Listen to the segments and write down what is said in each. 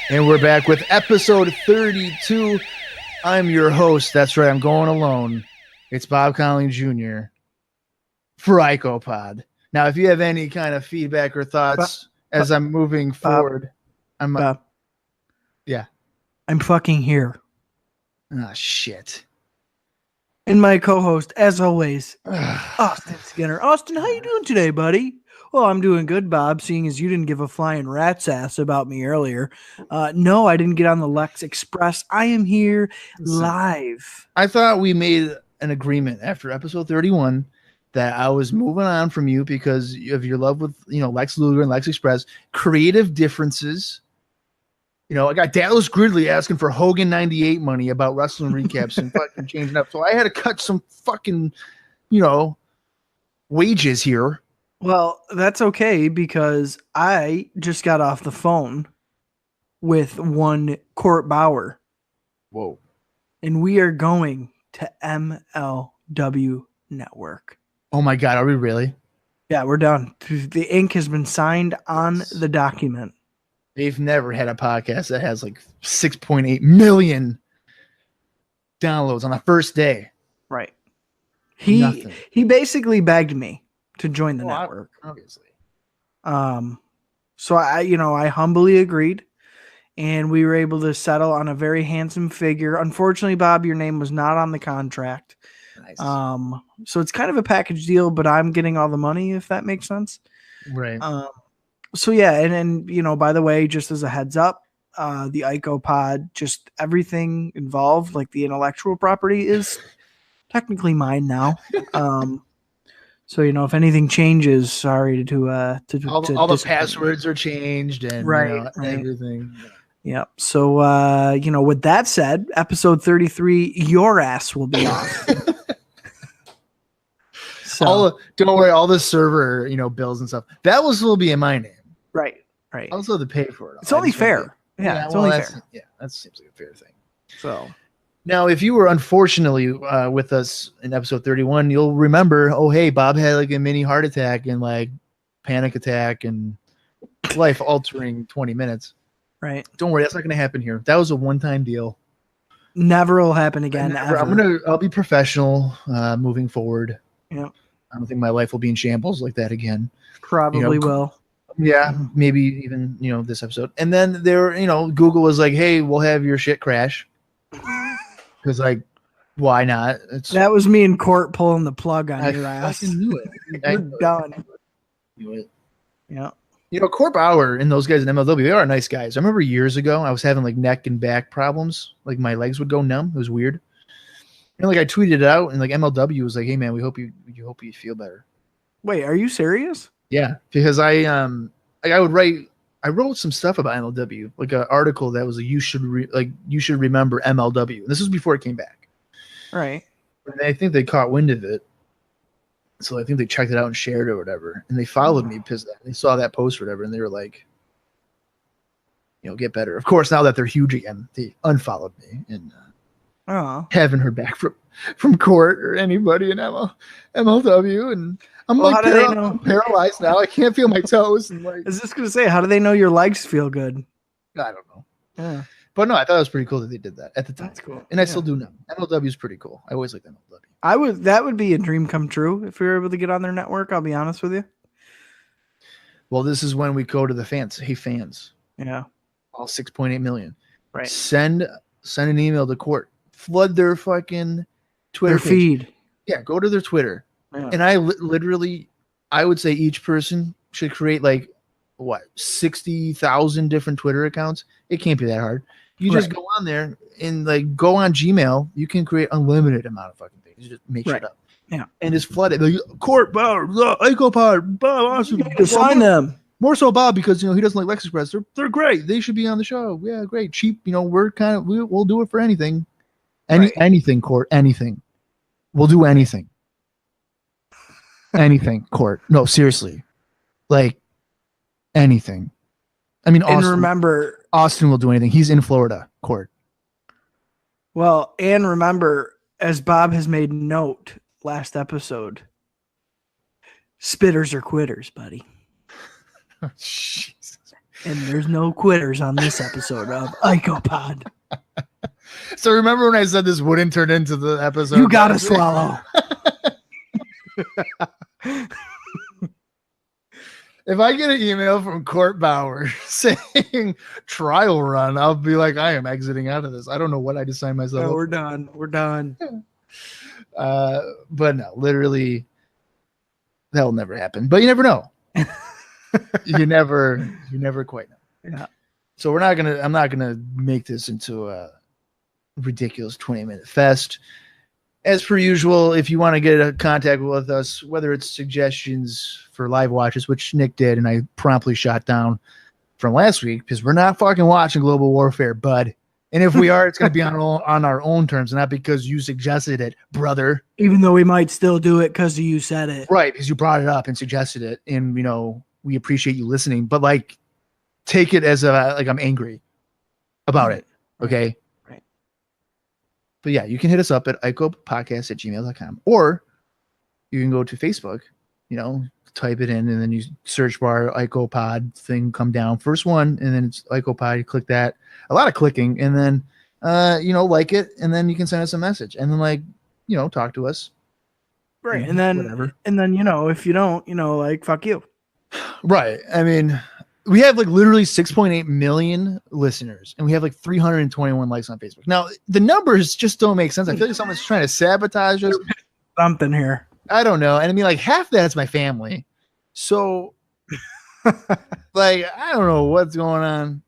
And we're back with episode 32. I'm your host. That's right. I'm going alone. It's Bob Conley Jr. for ICOPOD. Now, if you have any kind of feedback or thoughts as I'm moving forward, Bob. Yeah. I'm fucking here. Ah, shit. And my co-host, as always, Austin Skinner. Austin, how you doing today, buddy? Well, I'm doing good, Bob, seeing as you didn't give a flying rat's ass about me earlier. No, I didn't get on the Lex Express. I am here live. I thought we made an agreement after episode 31 that I was moving on from you because of your love with, Lex Luger and Lex Express, creative differences. I got Dallas Gridley asking for Hogan 98 money about wrestling recaps and fucking changing up. So I had to cut some fucking, wages here. Well, that's okay because I just got off the phone with one Court Bauer. Whoa. And we are going to MLW Network. Oh my God, are we really? Yeah, we're done. The ink has been signed on the document. They've never had a podcast that has like 6.8 million downloads on the first day. Right. He basically begged me to join the network. Obviously. So I humbly agreed, and we were able to settle on a very handsome figure. Unfortunately, Bob, your name was not on the contract. Nice. So it's kind of a package deal, but I'm getting all the money, if that makes sense. Right. So yeah, and by the way, just as a heads up, the ICOPOD, just everything involved, like the intellectual property, is technically mine now. So if anything changes, sorry to all the passwords are changed and right. Everything. Yep. So with that said, episode 33, your ass will be off. So don't worry, all the server bills and stuff that will be in my name. Right. I also have to pay for it. It's only fair. Yeah, it's only fair. Yeah, that seems like a fair thing. So now, if you were unfortunately with us in episode 31, you'll remember, oh, hey, Bob had like a mini heart attack and like panic attack and life-altering 20 minutes. Right. Don't worry, that's not going to happen here. That was a one-time deal. Never will happen again. Ever. I'll be professional moving forward. Yeah. I don't think my life will be in shambles like that again. Probably will. Yeah, maybe even this episode. And then Google was like, hey, we'll have your shit crash. Because why not? That was me in court pulling the plug on your ass. I knew it. You're done. Knew it. Yeah. Court Bauer and those guys in MLW, they are nice guys. I remember years ago, I was having like neck and back problems. Like my legs would go numb. It was weird. And I tweeted it out, and like MLW was like, hey man, we hope you feel better. Wait, are you serious? Yeah, because I wrote some stuff about MLW, like an article that was you should remember MLW. And this was before it came back. Right. And I think they caught wind of it. So I think they checked it out and shared it or whatever. And they followed me because they saw that post or whatever, and they were like, get better. Of course, now that they're huge again, they unfollowed me and haven't heard back from court or anybody in MLW. And I'm I'm paralyzed now. I can't feel my toes. And I was just gonna say, how do they know your legs feel good? I don't know. Yeah, but no, I thought it was pretty cool that they did that at the time. That's cool, and I still do now. MLW is pretty cool. I always liked MLW. That would be a dream come true if we were able to get on their network. I'll be honest with you. Well, this is when we go to the fans. Hey, fans. Yeah. All 6.8 million. Right. Send an email to court. Flood their fucking Twitter feed. Yeah, go to their Twitter. Yeah. And I literally, I would say each person should create 60,000 different Twitter accounts. It can't be that hard. You just go on there and go on Gmail. You can create unlimited amount of fucking things. You just make shit up. Yeah. And just flood it. Court, Bob, ICOPOD, Bob, awesome. Sign them. More so Bob because he doesn't like Lex Express. They're great. They should be on the show. Yeah, great. Cheap. We're we'll do it for anything. Anything, court, anything. We'll do anything. Anything, court. No, seriously. Anything. I mean, Austin will do anything. He's in Florida, court. Well, and remember, as Bob has made note last episode, spitters are quitters, buddy. Oh, Jesus. And there's no quitters on this episode of ICOPOD. So remember when I said this wouldn't turn into the episode? You gotta swallow. If I get an email from Court Bauer saying trial run, I'll be like, I am exiting out of this. I don't know what I just signed myself up. We're done. We're done. But no, literally, that will never happen. But you never know. you never quite know. Yeah. So I'm not gonna make this into a ridiculous 20-minute fest. As per usual, if you want to get in contact with us, whether it's suggestions for live watches, which Nick did, and I promptly shot down from last week, because we're not fucking watching Global Warfare, bud. And if we are, it's going to be on our own terms, not because you suggested it, brother. Even though we might still do it because you said it. Right, because you brought it up and suggested it, and, we appreciate you listening, but, take it as I'm angry about it, okay? But yeah, you can hit us up at icopodcast@gmail.com, or you can go to Facebook, type it in, and then you search bar ICOPOD thing, come down, first one, and then it's ICOPOD, you click that. A lot of clicking, and then, like it, and then you can send us a message, and then, talk to us. Right. And then, whatever. And then, if you don't, fuck you. Right. I mean, we have literally 6.8 million listeners, and we have 321 likes on Facebook. Now, the numbers just don't make sense. I feel like someone's trying to sabotage us. Something here. I don't know. And I mean, half that's my family. So, I don't know what's going on.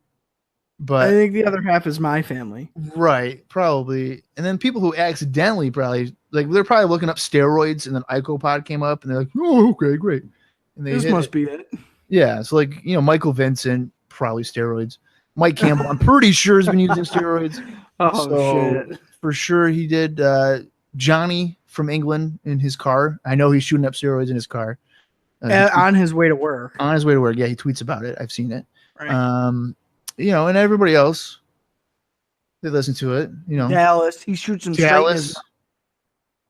But I think the other half is my family. Right. Probably. And then people who accidentally they're probably looking up steroids, and then ICOPOD came up, and they're like, oh, okay, great. And this must be it. Yeah, so Michael Vincent, probably steroids. Mike Campbell, I'm pretty sure has been using steroids. Shit. For sure he did. Johnny from England in his car. I know he's shooting up steroids in his car. On his way to work. On his way to work, yeah, he tweets about it. I've seen it. Right. And everybody else, they listen to it. Dallas, he shoots him Dallas.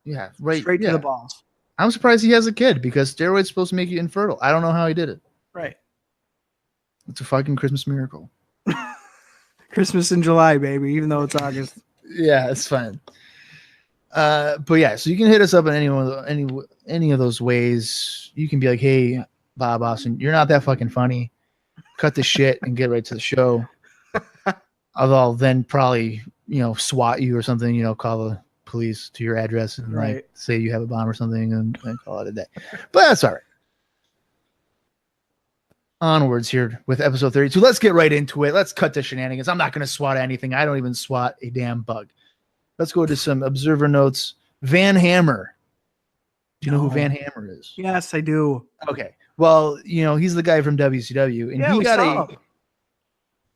Straight to the balls. I'm surprised he has a kid, because steroids supposed to make you infertile. I don't know how he did it. Right. It's a fucking Christmas miracle. Christmas in July, baby, even though it's August. Yeah, it's fine. But yeah, so you can hit us up in any of those ways. You can be like, hey, Bob Austin, you're not that fucking funny. Cut the shit and get right to the show. I'll then probably, swat you or something, call the police to your address and say you have a bomb or something and call it a day. But that's all right. Onwards here with episode 32. Let's get right into it. Let's cut the shenanigans. I'm not going to swat anything. I don't even swat a damn bug. Let's go to some observer notes. Van Hammer. Do you know who Van Hammer is? Yes, I do. Okay. Well, he's the guy from WCW, and he got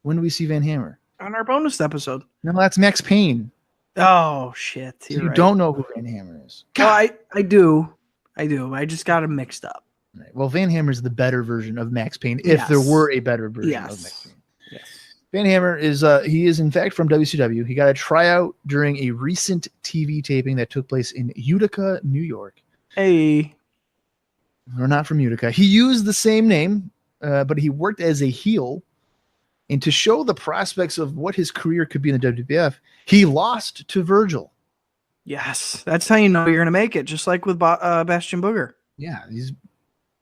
When do we see Van Hammer? On our bonus episode. No, that's Max Payne. Oh shit! You don't know who Van Hammer is. God. Oh, I do. I just got him mixed up. Right. Well, Van Hammer is the better version of Max Payne, if there were a better version of Max Payne. Yes. Van Hammer is he is in fact from WCW. He got a tryout during a recent TV taping that took place in Utica, New York. Hey. We're not from Utica. He used the same name, but he worked as a heel. And to show the prospects of what his career could be in the WWF, he lost to Virgil. Yes, that's how you know you're going to make it, just like with Bastion Booger. Yeah, he's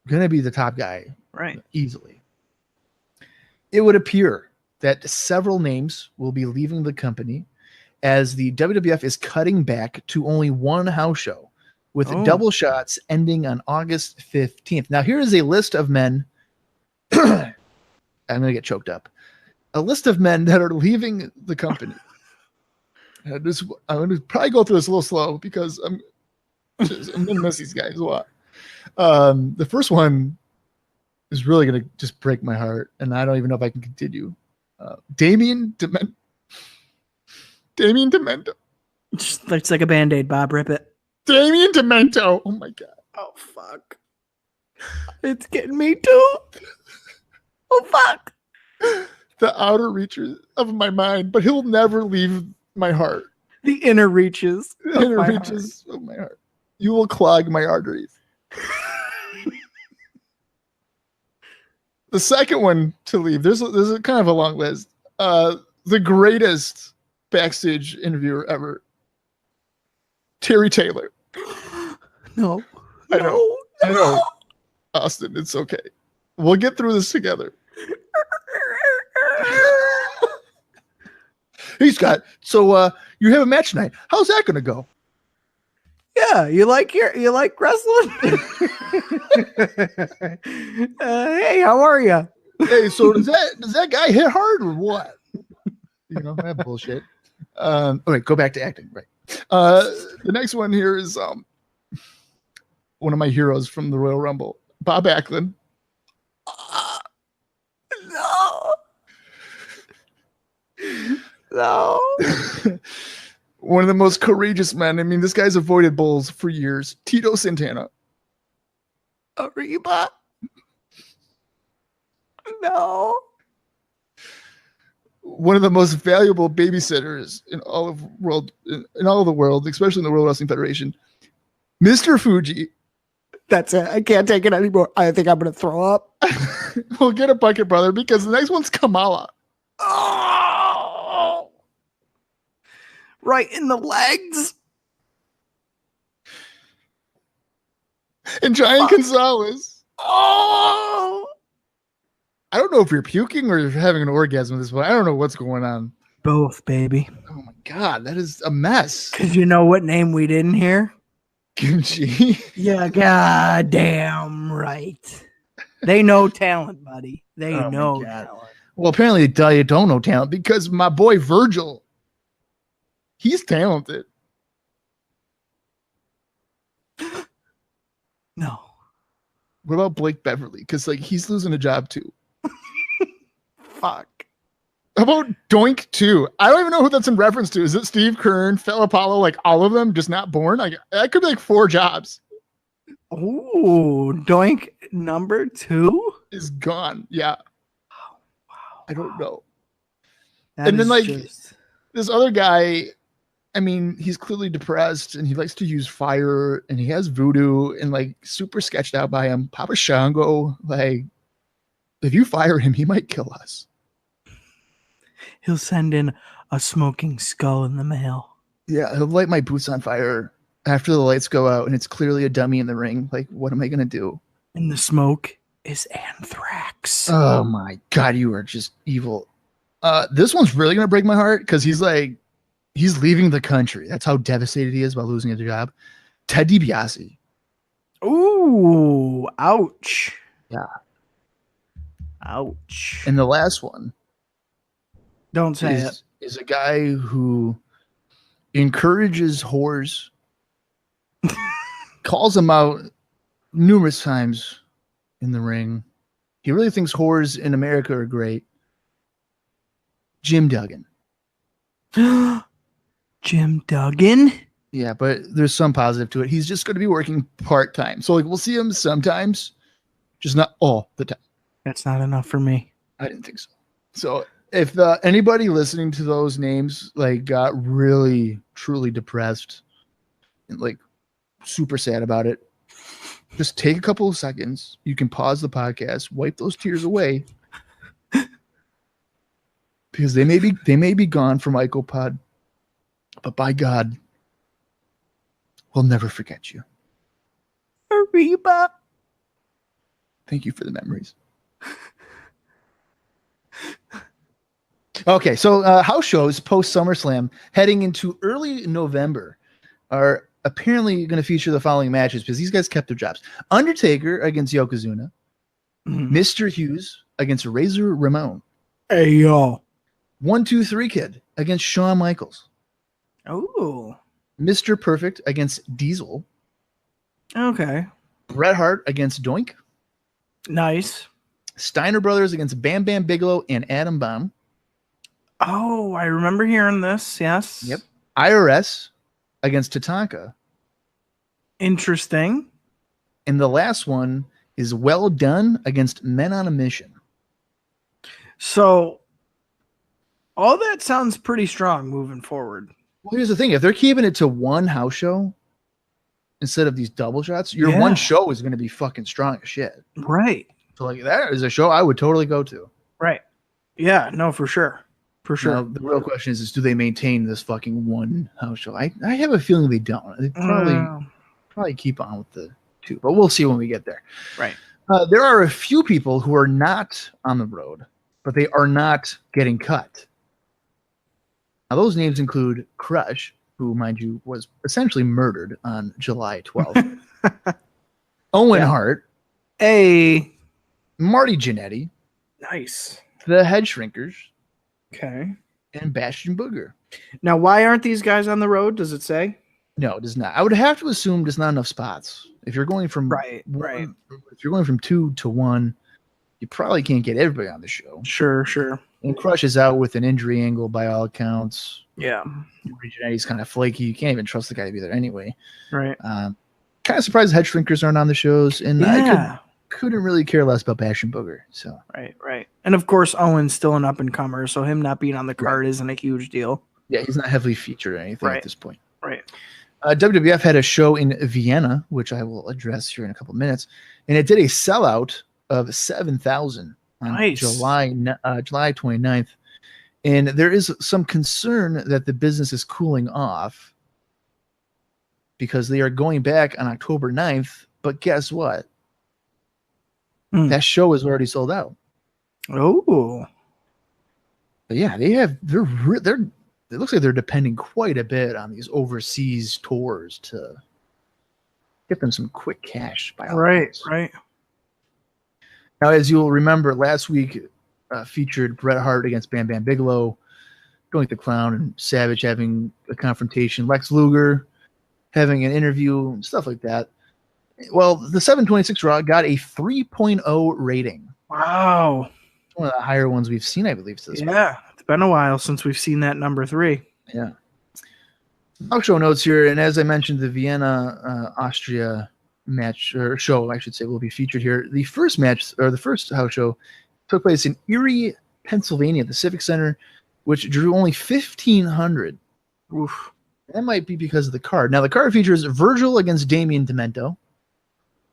going to be the top guy. Right. Easily. It would appear that several names will be leaving the company as the WWF is cutting back to only one house show with double shots ending on August 15th. Now, here is a list of men. I'm going to get choked up. A list of men that are leaving the company. I'm going to probably go through this a little slow because I'm going to miss these guys a lot. The first one is really going to just break my heart, and I don't even know if I can continue. Damien Demento. Just looks like a Band-Aid, Bob. Rip it. Damien Demento. Oh, my God. Oh, fuck. It's getting me, too. Oh, fuck. The outer reaches of my mind, but he'll never leave my heart. The inner reaches. The inner reaches of my heart. You will clog my arteries. The second one to leave, there's a kind of a long list. The greatest backstage interviewer ever, Terry Taylor. No. I know. Austin, it's okay. We'll get through this together. Hey, Scott. So you have a match tonight. How's that going to go? Yeah, you like wrestling? Hey, how are you? Hey, so does that guy hit hard or what? You know, that bullshit. All right, go back to acting. Right. The next one here is one of my heroes from the Royal Rumble, Bob Backlund. No. One of the most courageous men. I mean, this guy's avoided bulls for years. Tito Santana. Arriba. No. One of the most valuable babysitters in all of the world, especially in the World Wrestling Federation, Mr. Fuji. That's it. I can't take it anymore. I think I'm gonna throw up. We'll get a bucket, brother, because the next one's Kamala. Oh. Right in the legs. And Giant Gonzalez. Oh. I don't know if you're puking or you're having an orgasm at this point. I don't know what's going on. Both, baby. Oh my God, that is a mess. Because you know what name we didn't hear? Kimchi. Yeah, goddamn right. They know talent, buddy. They know talent. Well, apparently you don't know talent because my boy Virgil, he's talented. No. What about Blake Beverly? Because he's losing a job too. Fuck. How about Doink too? I don't even know who that's in reference to. Is it Steve Kern, Phil Apollo, all of them just not born? That could be 4 jobs. Oh, Doink number 2 is gone. Yeah. Oh, wow. I don't know. That and then just... this other guy, I mean, he's clearly depressed and he likes to use fire and he has voodoo and super sketched out by him. Papa Shango, if you fire him, he might kill us. He'll send in a smoking skull in the mail. Yeah, he'll light my boots on fire after the lights go out and it's clearly a dummy in the ring. What am I going to do? And the smoke is anthrax. Oh my God, you are just evil. This one's really going to break my heart because he's leaving the country. That's how devastated he is by losing his job. Ted DiBiase. Ooh, ouch. Yeah. Ouch. And the last one. Don't say it. Is a guy who encourages whores, calls them out numerous times in the ring. He really thinks whores in America are great. Jim Duggan. Jim Duggan? Yeah, but there's some positive to it. He's just going to be working part-time. So we'll see him sometimes, just not all the time. That's not enough for me. I didn't think so. So if anybody listening to those names got really, truly depressed and super sad about it, just take a couple of seconds. You can pause the podcast, wipe those tears away, because they may be gone from ICOPOD, but by God, we'll never forget you. Arriba. Thank you for the memories. Okay, so house shows post SummerSlam heading into early November are apparently going to feature the following matches because these guys kept their jobs. Undertaker against Yokozuna. Mm-hmm. Mr. Hughes against Razor Ramon. Hey, yo. 1, 2, 3 Kid against Shawn Michaels. Oh. Mr. Perfect against Diesel. Okay. Bret Hart against Doink. Nice. Steiner Brothers against Bam Bam Bigelow and Adam Bomb. Oh, I remember hearing this. Yes. Yep. IRS against Tatanka. Interesting. And the last one is Well Done against Men on a Mission. So all that sounds pretty strong moving forward. Well, here's the thing. If they're keeping it to one house show instead of these double shots, your one show is going to be fucking strong as shit. Right. So like that is a show I would totally go to. Right. Yeah, no, for sure. For sure. Now, the real question is do they maintain this fucking one house show? I have a feeling they don't. They probably keep on with the two, but we'll see when we get there. Right. There are a few people who are not on the road, but they are not getting cut. Now, those names include Crush, who, mind you, was essentially murdered on July 12th. Owen Hart. Marty Jannetty. Nice. The Head Shrinkers. Okay. And Bastion Booger. Now, why aren't these guys on the road? Does it say? No, it does not. I would have to assume there's not enough spots. If you're going from if you're going from 2 to 1, you probably can't get everybody on the show. Sure. And Crush is out with an injury angle by all accounts. Yeah. He's kind of flaky. You can't even trust the guy to be there anyway. Right. Kind of surprised the Head Shrinkers aren't on the shows, and I couldn't really care less about Bastion Booger. So right. And of course, Owen's still an up and comer, so him not being on the card isn't a huge deal. Yeah, he's not heavily featured or anything at this point. Right. WWF had a show in Vienna, which I will address here in a couple of minutes, and it did a sellout of 7,000 on July 29th. And there is some concern that the business is cooling off because they are going back on October 9th. But guess what? That show is already sold out. Oh. But yeah, it looks like they're depending quite a bit on these overseas tours to get them some quick cash. Right. Now, as you'll remember, last week featured Bret Hart against Bam Bam Bigelow, Doink the Clown and Savage having a confrontation, Lex Luger having an interview, stuff like that. Well, the 726 Raw got a 3.0 rating. Wow. One of the higher ones we've seen, I believe. Yeah, it's been a while since we've seen that number 3. Yeah. I'll show notes here, and as I mentioned, the Vienna, Austria match, or show, I should say, will be featured here. The first match, or the first house show, took place in Erie, Pennsylvania, at the Civic Center, which drew only 1,500. Oof. That might be because of the card. Now, the card features Virgil against Damian Demento,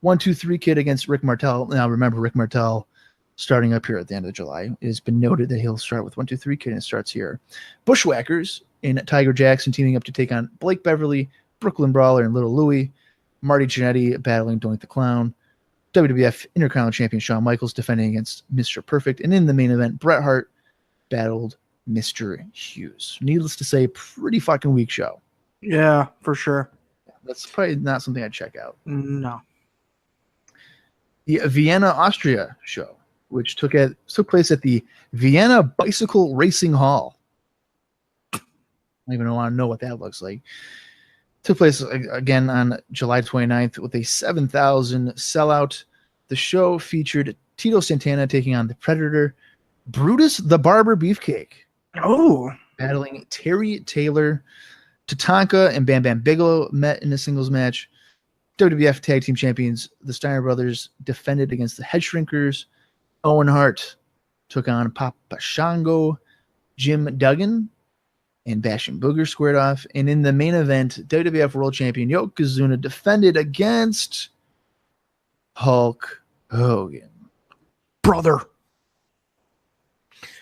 1-2-3 Kid against Rick Martel. Now, remember, Rick Martel starting up here at the end of July. It has been noted that he'll start with 1-2-3 Kid, and it starts here. Bushwhackers in Tiger Jackson teaming up to take on Blake Beverly, Brooklyn Brawler, and Little Louie. Marty Jannetty battling Doink the Clown. WWF Intercontinental Champion Shawn Michaels defending against Mr. Perfect. And in the main event, Bret Hart battled Mr. Hughes. Needless to say, pretty fucking weak show. Yeah, for sure. That's probably not something I'd check out. No. The Vienna, Austria show, which took place at the Vienna Bicycle Racing Hall. I don't even want to know what that looks like. Took place again on July 29th with a 7,000 sellout. The show featured Tito Santana taking on the Predator, Brutus the Barber Beefcake. Oh. Battling Terry Taylor. Tatanka and Bam Bam Bigelow met in a singles match. WWF Tag Team Champions, the Steiner Brothers, defended against the Head Shrinkers. Owen Hart took on Papa Shango. Jim Duggan and Bastion Booger squared off. And in the main event, WWF World Champion Yokozuna defended against Hulk Hogan. Brother.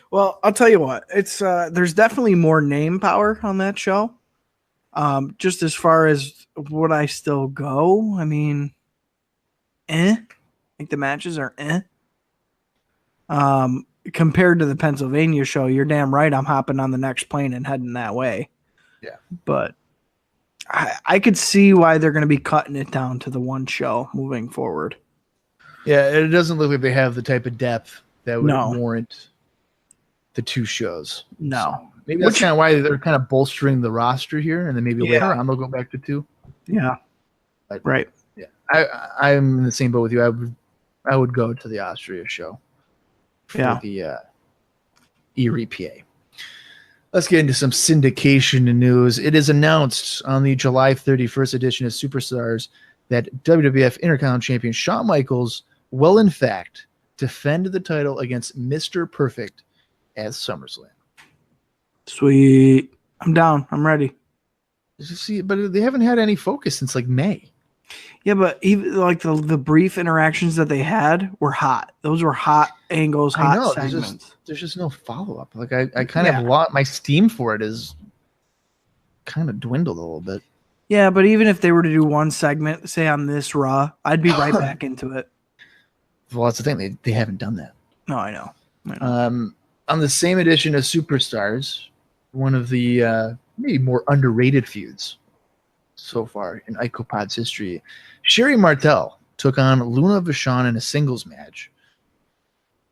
Well, I'll tell you what. It's there's definitely more name power on that show. Just as far as would I still go? I mean, I think the matches are compared to the Pennsylvania show, you're damn right I'm hopping on the next plane and heading that way. Yeah. But I could see why they're going to be cutting it down to the one show moving forward. Yeah, it doesn't look like they have the type of depth that would warrant the two shows. No. So maybe that's kind of why they're kind of bolstering the roster here, and then maybe later on they'll go back to 2. Yeah. But, right. Yeah. I'm in the same boat with you. I would go to the Austria show for the Erie, PA. Let's get into some syndication news. It is announced on the July 31st edition of Superstars that WWF Intercontinental Champion Shawn Michaels will, in fact, defend the title against Mr. Perfect at SummerSlam. Sweet. I'm down. I'm ready. See, but they haven't had any focus since like May. Yeah, but even like the brief interactions that they had were hot. Those were hot angles, I hot know segments. there's just no follow up. Like I kind Yeah. of lost my steam for it is kind of dwindled a little bit. Yeah, but even if they were to do one segment, say on this Raw, I'd be right back into it. Well, that's the thing. They haven't done that. No, I know. On the same edition of Superstars, one of the maybe more underrated feuds so far in ICOPOD's history, Sherry Martel took on Luna Vachon in a singles match.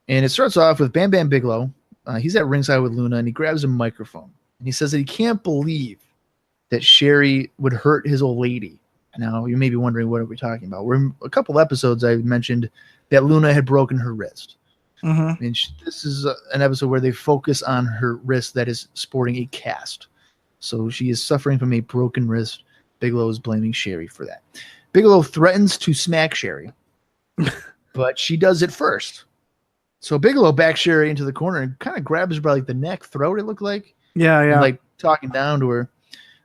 And it starts off with Bam Bam Bigelow. He's at ringside with Luna, and he grabs a microphone. And he says that he can't believe that Sherry would hurt his old lady. Now, you may be wondering, what are we talking about? We're in a couple episodes, I mentioned that Luna had broken her wrist. Mm-hmm. And this is an episode where they focus on her wrist that is sporting a cast. So she is suffering from a broken wrist. Bigelow is blaming Sherry for that. Bigelow threatens to smack Sherry, but she does it first. So Bigelow backs Sherry into the corner and kind of grabs her by like the neck, throat, it looked like. Yeah. And, like talking down to her.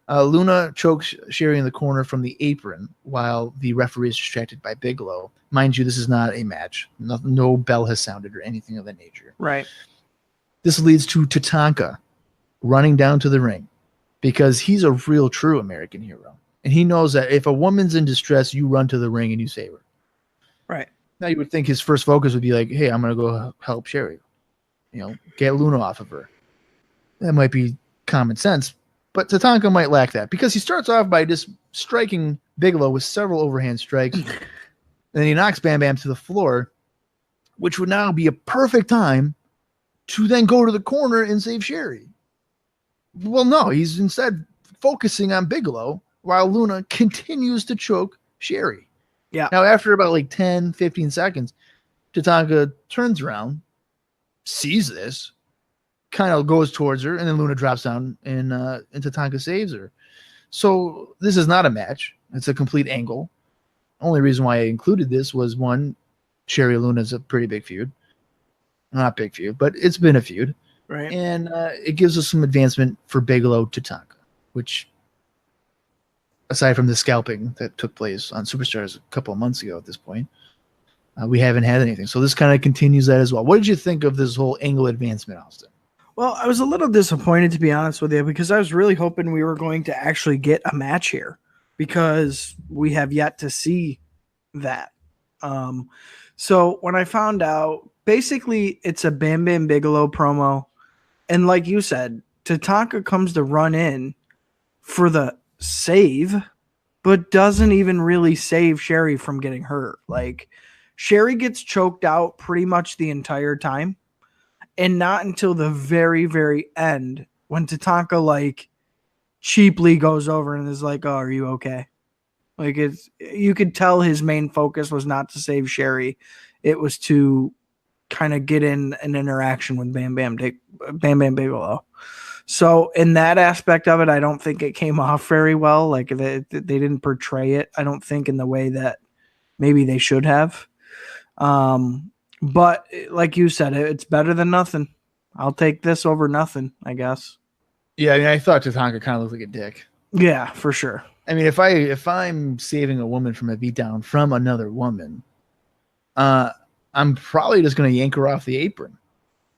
Luna chokes Sherry in the corner from the apron while the referee is distracted by Bigelow. Mind you, this is not a match. No bell has sounded or anything of that nature. Right. This leads to Tatanka running down to the ring because he's a real true American hero. And he knows that if a woman's in distress, you run to the ring and you save her. Right. Now you would think his first focus would be like, hey, I'm going to go help Sherry. Get Luna off of her. That might be common sense. But Tatanka might lack that because he starts off by just striking Bigelow with several overhand strikes. And then he knocks Bam Bam to the floor, which would now be a perfect time to then go to the corner and save Sherry. Well, no, he's instead focusing on Bigelow while Luna continues to choke Sherry. Yeah. Now, after about like 10, 15 seconds, Tatanka turns around, sees this, kind of goes towards her, and then Luna drops down and Tatanka saves her. So this is not a match. It's a complete angle. Only reason why I included this was, one, Sherry Luna's a pretty big feud. Not big feud, but it's been a feud. Right. And it gives us some advancement for Bigelow Tatanka, which, aside from the scalping that took place on Superstars a couple of months ago at this point, we haven't had anything. So this kind of continues that as well. What did you think of this whole angle advancement, Austin? Well, I was a little disappointed, to be honest with you, because I was really hoping we were going to actually get a match here, because we have yet to see that. So when I found out, basically it's a Bam Bam Bigelow promo. And like you said, Tatanka comes to run in for the save, but doesn't even really save Sherry from getting hurt. Like, Sherry gets choked out pretty much the entire time. And not until the very, very end when Tatanka like cheaply goes over and is like, "Oh, are you okay?" Like, you could tell his main focus was not to save Sherry. It was to kind of get in an interaction with Bam Bam Bigelow. So in that aspect of it, I don't think it came off very well. Like, they didn't portray it, I don't think, in the way that maybe they should have. But like you said, it's better than nothing. I'll take this over nothing, I guess. Yeah, I mean, I thought Tatanka kind of looked like a dick. Yeah, for sure. I mean, if I'm saving a woman from a beatdown from another woman, I'm probably just going to yank her off the apron.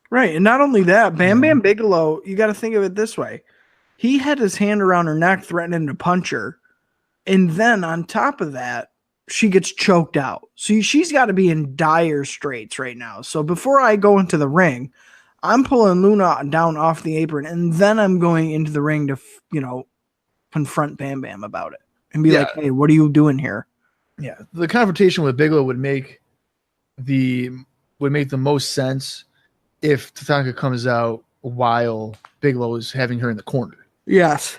Right, and not only that, Bam Bam Bigelow, you got to think of it this way. He had his hand around her neck threatening to punch her, and then on top of that, she gets choked out. So she's got to be in dire straits right now. So before I go into the ring, I'm pulling Luna down off the apron, and then I'm going into the ring to, confront Bam Bam about it and be like, "Hey, what are you doing here?" Yeah, the confrontation with Bigelow would make the most sense if Tatanka comes out while Bigelow is having her in the corner. Yes.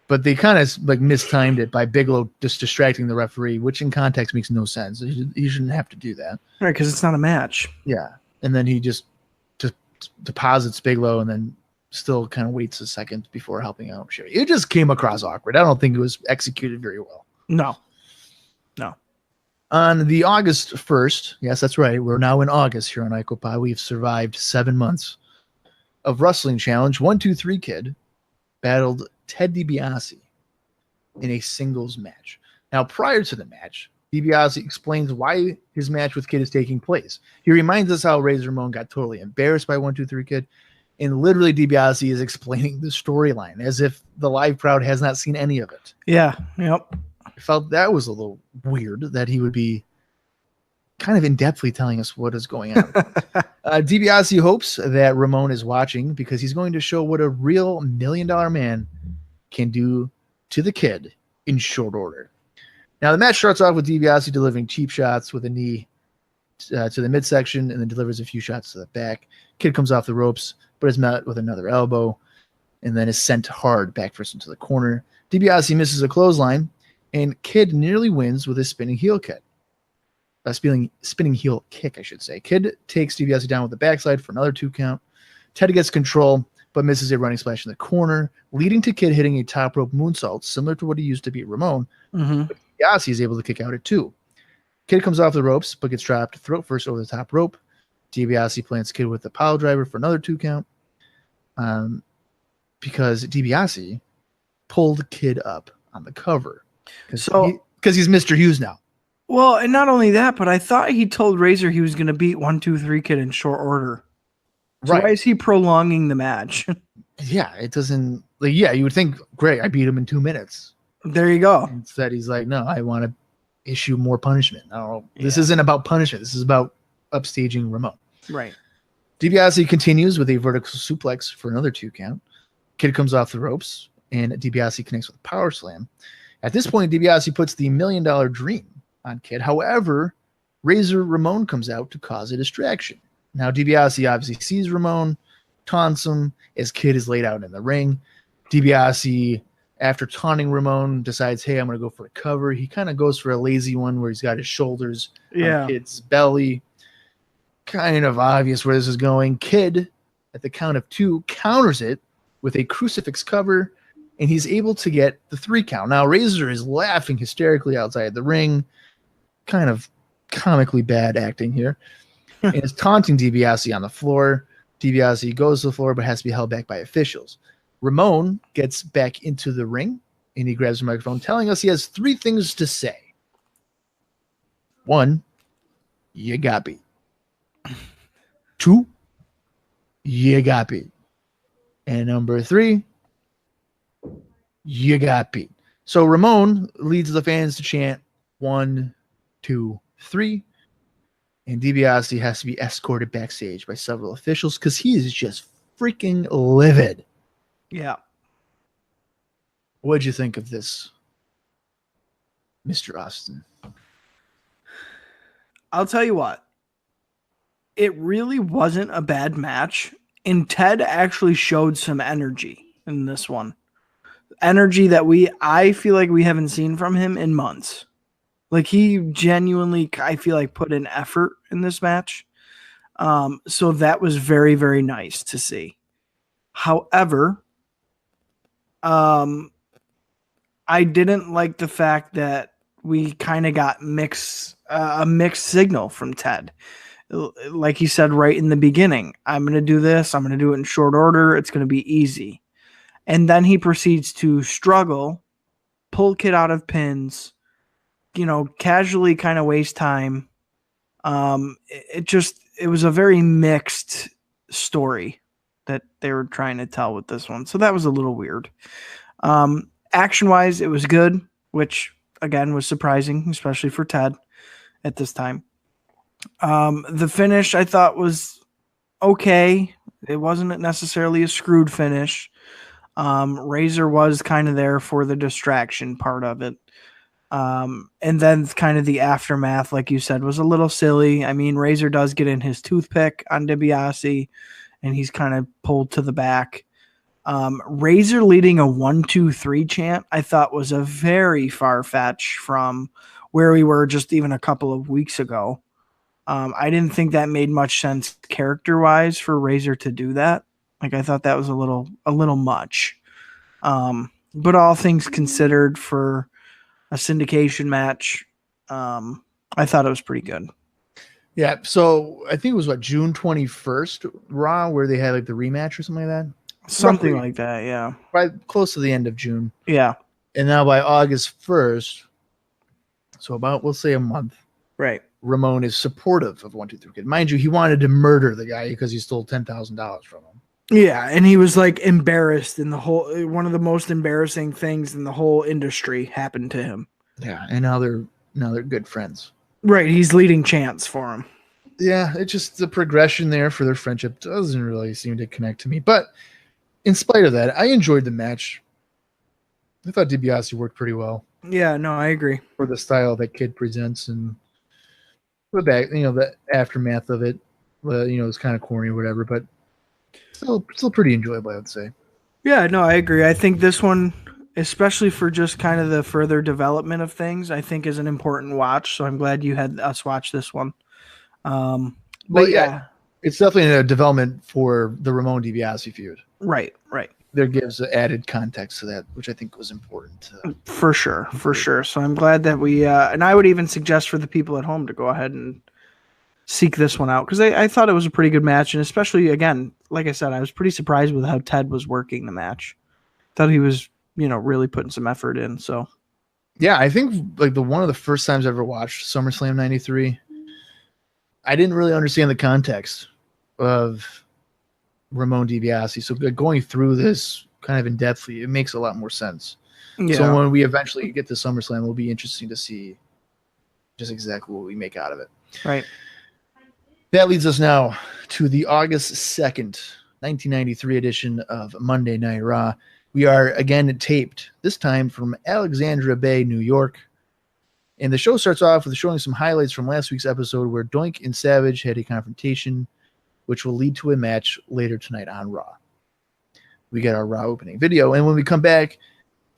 But they kind of like mistimed it by Bigelow just distracting the referee, which in context makes no sense. He shouldn't have to do that. Right, because it's not a match. Yeah. And then he just deposits Bigelow and then still kind of waits a second before helping out Sherry. It just came across awkward. I don't think it was executed very well. No. On the August 1st, yes, that's right, we're now in August here on ICOPOD. We've survived 7 months of Wrestling Challenge. 1-2-3 Kid battled Ted DiBiase in a singles match. Now, prior to the match, DiBiase explains why his match with Kid is taking place. He reminds us how Razor Ramon got totally embarrassed by 1-2-3 Kid, and literally DiBiase is explaining the storyline as if the live crowd has not seen any of it. Yeah, yep. I felt that was a little weird that he would be kind of in-depthly telling us what is going on. DiBiase hopes that Ramon is watching because he's going to show what a real $1 million man can do to the Kid in short order. Now, the match starts off with DiBiase delivering cheap shots with a knee to the midsection and then delivers a few shots to the back. Kid comes off the ropes, but is met with another elbow and then is sent hard back first into the corner. DiBiase misses a clothesline, and Kid nearly wins with a spinning heel kick. Spinning heel kick, I should say. Kid takes DiBiase down with the backside for another 2 count. Ted gets control, but misses a running splash in the corner, leading to Kid hitting a top rope moonsault, similar to what he used to beat Ramon. But DiBiase is able to kick out at 2. Kid comes off the ropes, but gets dropped throat first over the top rope. DiBiase plants Kid with the pile driver for another 2 count. Because DiBiase pulled Kid up on the cover. Because he's Mr. Hughes now. Well, and not only that, but I thought he told Razor he was going to beat 1-2-3 Kid in short order. So why is he prolonging the match? Yeah, it doesn't. You would think, great, I beat him in 2 minutes. There you go. Instead, he's like, no, I want to issue more punishment. No, this isn't about punishment. This is about upstaging Ramon. Right. DiBiase continues with a vertical suplex for another 2 count. Kid comes off the ropes, and DiBiase connects with a power slam. At this point, DiBiase puts the $1 million dream on Kid. However, Razor Ramon comes out to cause a distraction. Now, DiBiase obviously sees Ramon, taunts him as Kid is laid out in the ring. DiBiase, after taunting Ramon, decides, hey, I'm going to go for a cover. He kind of goes for a lazy one where he's got his shoulders on Kid's belly. Kind of obvious where this is going. Kid, at the count of 2, counters it with a crucifix cover, and he's able to get the 3 count. Now, Razor is laughing hysterically outside the ring. Kind of comically bad acting here. And is taunting DiBiase on the floor. DiBiase goes to the floor, but has to be held back by officials. Ramon gets back into the ring, and he grabs the microphone, telling us he has 3 things to say. 1, you got beat. 2, you got beat. And number 3, you got beat. So Ramon leads the fans to chant 1, 2, 3. And DiBiase has to be escorted backstage by several officials because he is just freaking livid. Yeah. What'd you think of this, Mr. Austin? I'll tell you what. It really wasn't a bad match. And Ted actually showed some energy in this one. Energy that I feel like we haven't seen from him in months. Like, he genuinely, I feel like, put in effort in this match. So that was very, very nice to see. However, I didn't like the fact that we kind of got a mixed signal from Ted. Like he said right in the beginning, I'm going to do this. I'm going to do it in short order. It's going to be easy. And then he proceeds to struggle, pull Kid out of pins, casually kind of waste time. It was a very mixed story that they were trying to tell with this one. So that was a little weird. Action-wise, it was good, which, again, was surprising, especially for Ted at this time. The finish, I thought, was okay. It wasn't necessarily a screwed finish. Razor was kind of there for the distraction part of it. And then kind of the aftermath, like you said, was a little silly. I mean, Razor does get in his toothpick on DiBiase, and he's kind of pulled to the back. Razor leading a 1-2-3 chant, I thought was a very far-fetched from where we were just even a couple of weeks ago. I didn't think that made much sense character-wise for Razor to do that. Like, I thought that was a little much. But all things considered, for a syndication match, I thought it was pretty good. Yeah, so I think it was June 21st Raw where they had like the rematch or something like that. Something like that, yeah. Right close to the end of June. Yeah. And now by August 1st, so about, we'll say, a month, Right. Ramon is supportive of 123 Kid. Mind you, he wanted to murder the guy because he stole $10,000 from him. Yeah, and he was like embarrassed in the whole. One of the most embarrassing things in the whole industry happened to him. Yeah, and now they're good friends. Right, he's leading chants for him. Yeah, it's just the progression there for their friendship doesn't really seem to connect to me. But in spite of that, I enjoyed the match. I thought DiBiase worked pretty well. Yeah, no, I agree. For the style that Kid presents and the aftermath of it. It's kind of corny or whatever, but still pretty enjoyable, I would say. Yeah, no, I agree. I think this one, especially for just kind of the further development of things, I think is an important watch. So I'm glad you had us watch this one. But yeah, it's definitely a development for the Ramon DiBiase feud. Right. There gives added context to that, which I think was important. For sure. So I'm glad that we, and I would even suggest for the people at home to go ahead and seek this one out, because I thought it was a pretty good match, and especially, again, like I said, I was pretty surprised with how Ted was working the match. Thought he was, really putting some effort in. So yeah, I think like one of the first times I ever watched SummerSlam '93, I didn't really understand the context of Ramon DiBiase. So going through this kind of in depthly, it makes a lot more sense. Yeah. So when we eventually get to SummerSlam, it'll be interesting to see just exactly what we make out of it. Right. That leads us now to the August 2nd, 1993 edition of Monday Night Raw. We are again taped, this time from Alexandria Bay, New York. And the show starts off with showing some highlights from last week's episode where Doink and Savage had a confrontation, which will lead to a match later tonight on Raw. We get our Raw opening video. And when we come back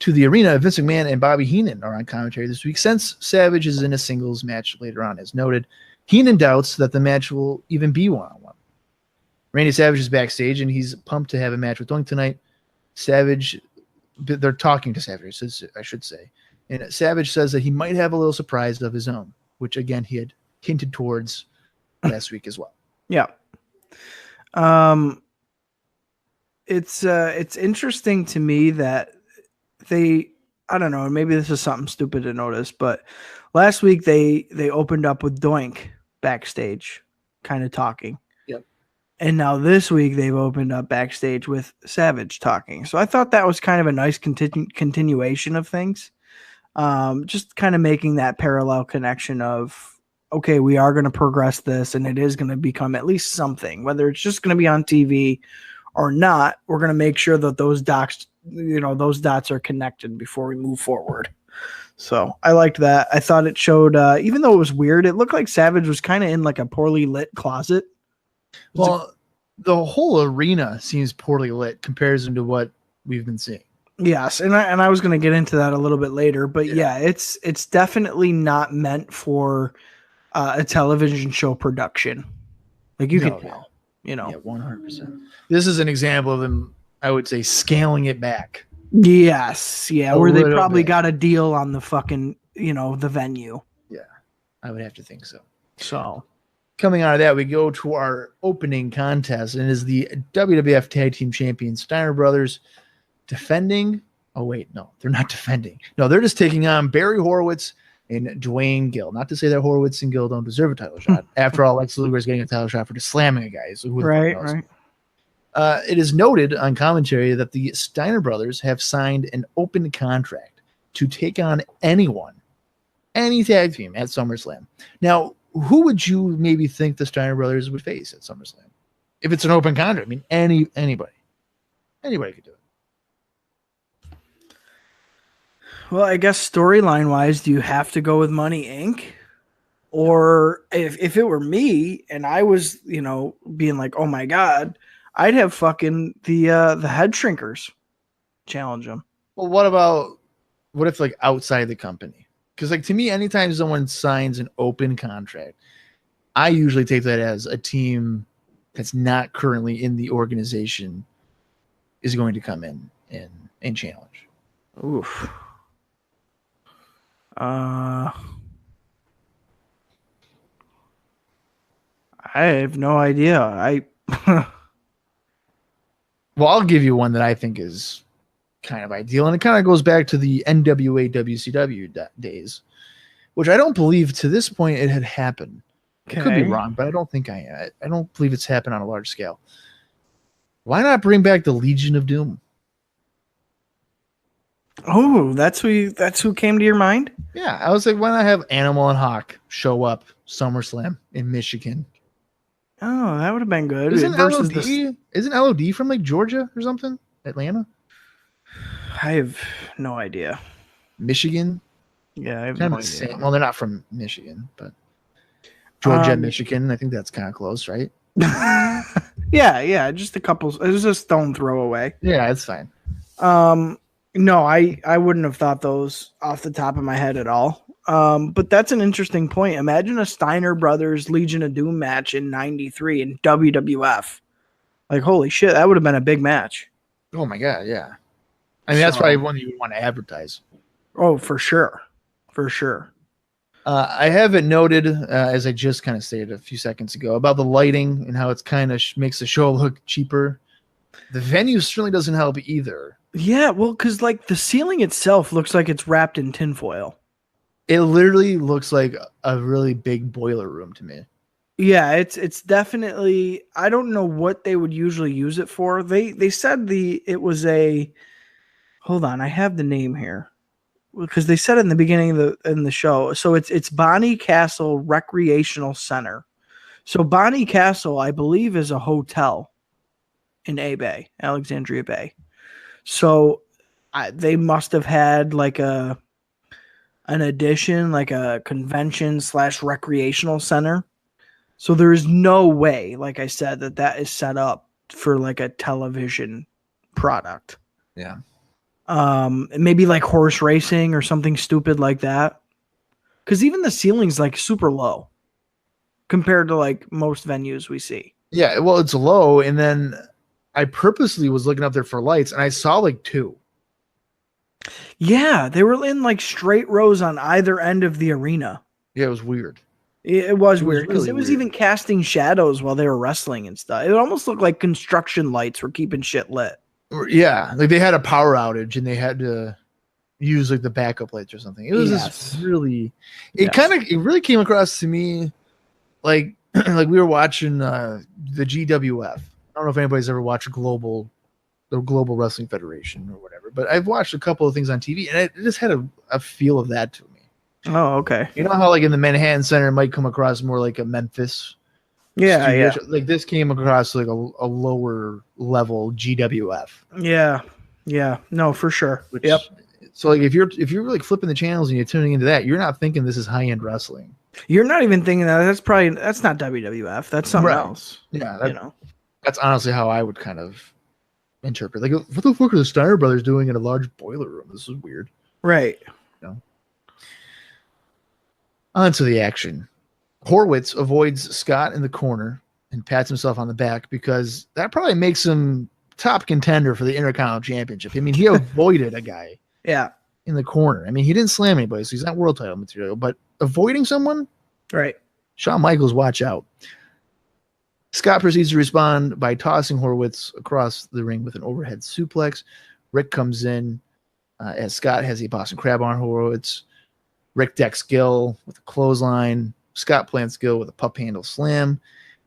to the arena, Vince McMahon and Bobby Heenan are on commentary this week, since Savage is in a singles match later on, as noted. Heenan doubts that the match will even be one-on-one. Randy Savage is backstage, and he's pumped to have a match with Doink tonight. They're talking to Savage, I should say. And Savage says that he might have a little surprise of his own, which, again, he had hinted towards last week as well. Yeah. It's interesting to me that I don't know, maybe this is something stupid to notice, but last week they opened up with Doink backstage, kind of talking. Yep. And now this week they've opened up backstage with Savage talking. So I thought that was kind of a nice continuation of things. Just kind of making that parallel connection of, okay, we are going to progress this, and it is going to become at least something, whether it's just going to be on TV or not. We're going to make sure that those dots are connected before we move forward. So I liked that. I thought it showed, even though it was weird, it looked like Savage was kind of in like a poorly lit closet. Well, the whole arena seems poorly lit comparison to what we've been seeing. Yes, and I was going to get into that a little bit later, but yeah, it's definitely not meant for a television show production. Like you can tell, Yeah, 100%. This is an example of them, I would say, scaling it back. Yes, yeah, where they probably got a deal on the fucking, the venue. Yeah, I would have to think so. So, coming out of that, we go to our opening contest, and it is the WWF Tag Team Champions Steiner Brothers defending. Oh, wait, no, they're not defending. No, they're just taking on Barry Horowitz and Dwayne Gill. Not to say that Horowitz and Gill don't deserve a title shot. After all, Lex Luger is getting a title shot for just slamming a guy. So right. It is noted on commentary that the Steiner brothers have signed an open contract to take on any tag team at SummerSlam. Now, who would you maybe think the Steiner brothers would face at SummerSlam? If it's an open contract, I mean, anybody could do it. Well, I guess storyline wise, do you have to go with Money Inc.? Or if it were me and I was, being like, oh my God, I'd have fucking the Head Shrinkers challenge them. Well, what if like outside the company? Because like to me, anytime someone signs an open contract, I usually take that as a team that's not currently in the organization is going to come in and challenge. Oof. I have no idea. Well, I'll give you one that I think is kind of ideal, and it kind of goes back to the NWA WCW days which I don't believe to this point it had happened. Okay. I could be wrong, but I don't think I don't believe it's happened on a large scale. Why not bring back the Legion of Doom? Oh, that's who came to your mind? Yeah, I was like, why not have Animal and Hawk show up SummerSlam in Michigan? Oh, that would have been good. Isn't LOD from like Georgia or something? Atlanta? I have no idea. Michigan? Yeah, I have kind no of the idea. same. Well, they're not from Michigan, but Georgia, Michigan. I think that's kind of close, right? yeah, just a couple. It was a stone throw away. Yeah, it's fine. No, I wouldn't have thought those off the top of my head at all. But that's an interesting point. Imagine a Steiner Brothers Legion of Doom match in '93 in WWF. Like, holy shit, that would have been a big match. Oh my god, yeah. I mean, that's probably one you would want to advertise. Oh, for sure. For sure. I have it noted, as I just kind of stated a few seconds ago, about the lighting and how it's kind of makes the show look cheaper. The venue certainly doesn't help either. Yeah, well, because like the ceiling itself looks like it's wrapped in tinfoil. It literally looks like a really big boiler room to me. Yeah, it's definitely. I don't know what they would usually use it for. They said it was a. Hold on, I have the name here because they said it in the beginning of the show. So it's Bonnie Castle Recreational Center. So Bonnie Castle, I believe, is a hotel in Bay, Alexandria Bay. So they must have had like an addition, like a convention / recreational center. So there is no way, like I said, that is set up for like a television product. Yeah. Maybe like horse racing or something stupid like that. Because even the ceiling's like super low compared to like most venues we see. Yeah, well, it's low, and then I purposely was looking up there for lights, and I saw like 2. Yeah, they were in like straight rows on either end of the arena. Yeah, it was weird. It was weird because really it was weird. even casting shadows while they were wrestling and stuff. It almost looked like construction lights were keeping shit lit. Yeah, like they had a power outage and they had to use like the backup lights or something. It was just really, it really came across to me like like we were watching the GWF. I don't know if anybody's ever watched the Global Wrestling Federation or whatever, but I've watched a couple of things on TV and it just had a feel of that to me. Oh, okay. You know how like in the Manhattan Center it might come across more like a Memphis. Yeah, studio, yeah. like this came across like a lower level GWF. Yeah. No, for sure. Yep. So like if you're like flipping the channels and you're tuning into that, you're not thinking this is high end wrestling. You're not even thinking that. That's not WWF. That's something else. Yeah, that's honestly how I would kind of interpret. Like, what the fuck are the Steiner brothers doing in a large boiler room? This is weird. Right. On to the action. Horowitz avoids Scott in the corner and pats himself on the back because that probably makes him top contender for the Intercontinental Championship. I mean, he avoided a guy in the corner. I mean, he didn't slam anybody, so he's not world title material, but avoiding someone? Right. Shawn Michaels, watch out. Scott proceeds to respond by tossing Horowitz across the ring with an overhead suplex. Rick comes in as Scott has the Boston Crab on Horowitz. Rick decks Gill with a clothesline. Scott plants Gill with a pup handle slam.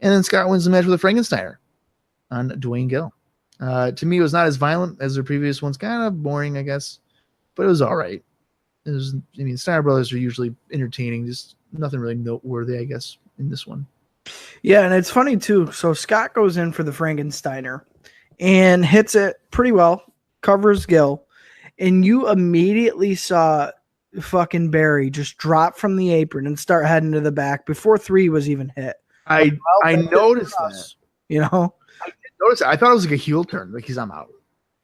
And then Scott wins the match with a Frankensteiner on Dwayne Gill. To me, it was not as violent as the previous ones. Kind of boring, I guess. But it was all right. Steiner Brothers are usually entertaining. Just nothing really noteworthy, I guess, in this one. Yeah, and it's funny, too. So Scott goes in for the Frankensteiner and hits it pretty well. Covers Gill. And you immediately saw fucking Barry just drop from the apron and start heading to the back before 3 was even hit. I noticed that. You know? I did notice that. I thought it was like a heel turn. Like I'm out.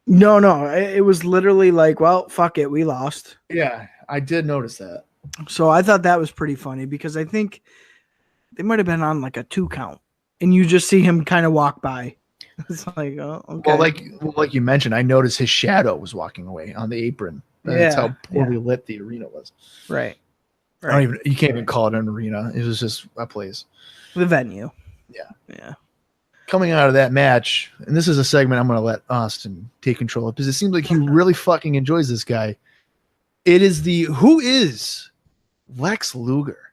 No. It was literally like, well, fuck it. We lost. Yeah, I did notice that. So I thought that was pretty funny because I think they might have been on like a 2 count and you just see him kind of walk by. It's like, oh, okay. Well, like you mentioned, I noticed his shadow was walking away on the apron. That's how poorly lit the arena was. Right. You can't even call it an arena. It was just a place. The venue. Yeah. Coming out of that match, and this is a segment I'm going to let Austin take control of because it seems like he really fucking enjoys this guy. It is the Who Is Lex Luger.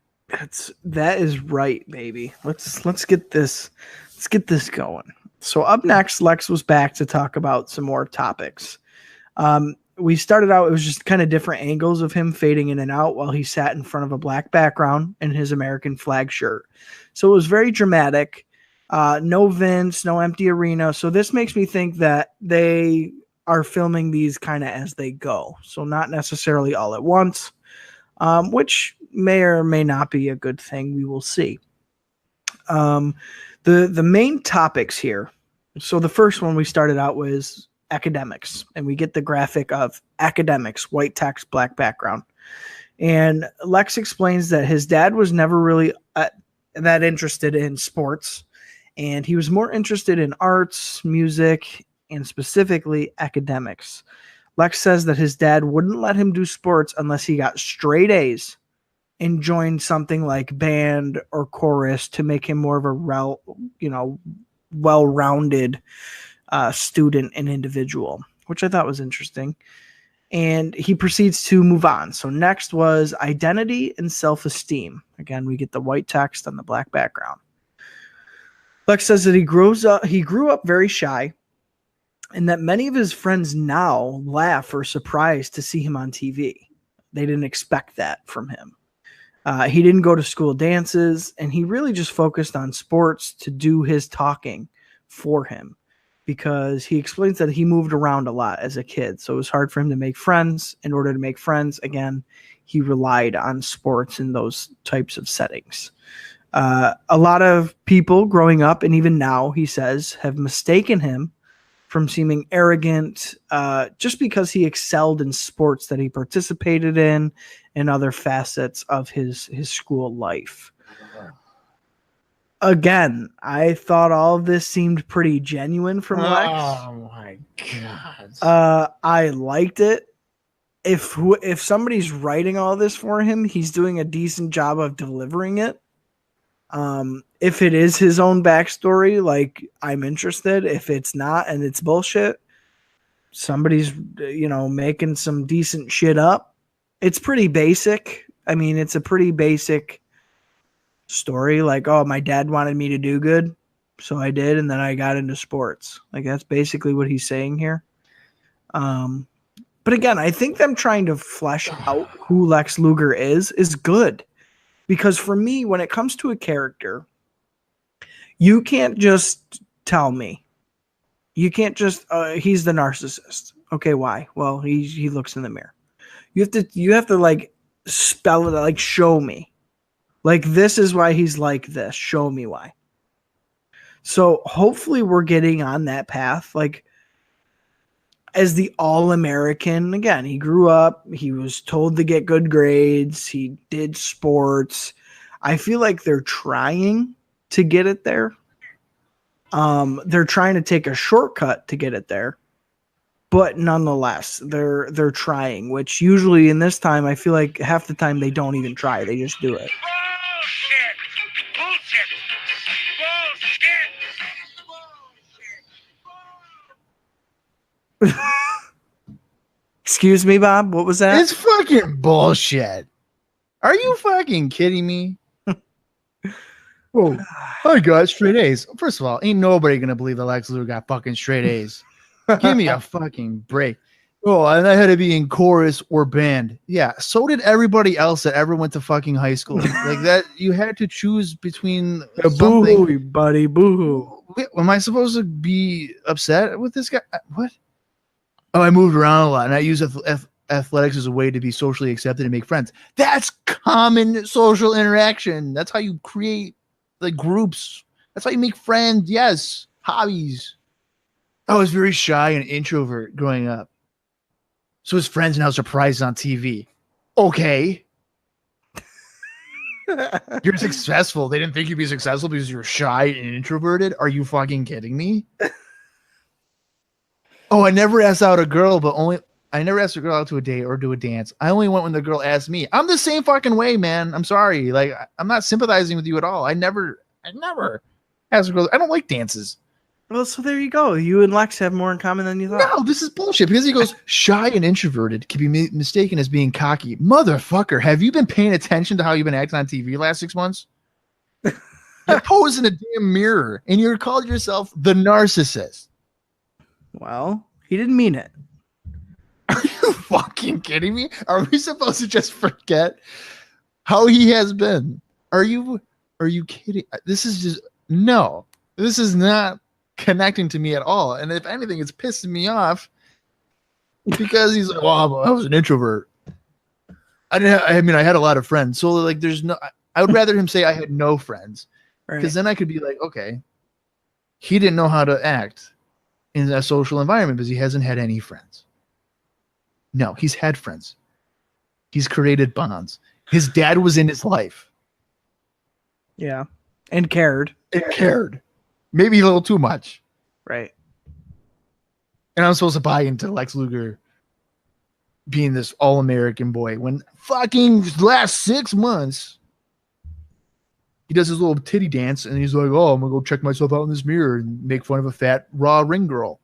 That is right, baby. Let's get this going. So up next, Lex was back to talk about some more topics. We started out, it was just kind of different angles of him fading in and out while he sat in front of a black background in his American flag shirt. So it was very dramatic. No Vince, no empty arena. So this makes me think that they are filming these kind of as they go. So not necessarily all at once, which may or may not be a good thing. We will see. The main topics here. So the first one we started out was academics, and we get the graphic of academics, white text, black background. And Lex explains that his dad was never really that interested in sports, and he was more interested in arts, music, and specifically academics. Lex says that his dad wouldn't let him do sports unless he got straight A's and joined something like band or chorus to make him more of a well-rounded student and individual, which I thought was interesting. And he proceeds to move on. So next was identity and self-esteem. Again, we get the white text on the black background. Lex says that he grew up very shy, and that many of his friends now laugh or surprised to see him on TV. They didn't expect that from him. He didn't go to school dances, and he really just focused on sports to do his talking for him, because he explains that he moved around a lot as a kid. So it was hard for him to make friends. In order to make friends, again, he relied on sports in those types of settings. A lot of people growing up, and even now, he says, have mistaken him from seeming arrogant just because he excelled in sports that he participated in and other facets of his school life. Again, I thought all of this seemed pretty genuine from Lex. Oh my God. I liked it. If somebody's writing all this for him, he's doing a decent job of delivering it. If it is his own backstory, like, I'm interested. If it's not and it's bullshit, somebody's, making some decent shit up. It's pretty basic. I mean, it's a pretty basic story. Like, oh, my dad wanted me to do good, so I did, and then I got into sports. Like, that's basically what he's saying here. But again, I think them trying to flesh out who Lex Luger is good. Because for me, when it comes to a character, you can't just tell me. You can't just, he's the narcissist. Okay, why? Well, he looks in the mirror. You have to like spell it, like show me. Like, this is why he's like this. Show me why. So hopefully we're getting on that path. Like, as the all-American, again, he grew up, he was told to get good grades, he did sports. I feel like they're trying to get it there. They're trying to take a shortcut to get it there. But nonetheless, they're trying, which usually in this time, I feel like half the time they don't even try. They just do it. Excuse me, Bob? What was that? It's fucking bullshit. Are you fucking kidding me? Oh, I got straight A's. First of all, ain't nobody gonna believe that Lex Luger got fucking straight A's. Give me a fucking break. Oh, and I had to be in chorus or band. Yeah, so did everybody else that ever went to fucking high school. Like that, you had to choose between something. Boo-hoo, buddy, boo-hoo. Wait, am I supposed to be upset with this guy? What? Oh, I moved around a lot, and I use athletics as a way to be socially accepted and make friends. That's common social interaction. That's how you create like groups. That's how you make friends. Yes, hobbies. I was very shy and introvert growing up. So his friends now surprised on TV. Okay. You're successful. They didn't think you'd be successful because you're shy and introverted. Are you fucking kidding me? Oh, I never asked out a girl, I never asked a girl out to a date or do a dance. I only went when the girl asked me. I'm the same fucking way, man. I'm sorry. Like, I'm not sympathizing with you at all. I never asked a girl. I don't like dances. Well, so there you go. You and Lex have more in common than you thought. No, this is bullshit because he goes shy and introverted can be mistaken as being cocky. Motherfucker, have you been paying attention to how you've been acting on TV last 6 months? You pose in a damn mirror and you're called yourself the narcissist. Well, he didn't mean it. Are you fucking kidding me? Are we supposed to just forget how he has been? Are you kidding? This is just no. This is not connecting to me at all. And if anything, it's pissing me off because he's like, "Well, I was an introvert. I had a lot of friends. So like, there's no. I would rather him say I had no friends, because then I could be like, okay, he didn't know how to act in a social environment because he hasn't had any friends. No, he's had friends. He's created bonds. His dad was in his life. Yeah, and cared. Maybe a little too much. Right. And I'm supposed to buy into Lex Luger being this all-American boy when fucking last 6 months he does his little titty dance and he's like, oh, I'm gonna go check myself out in this mirror and make fun of a fat raw ring girl.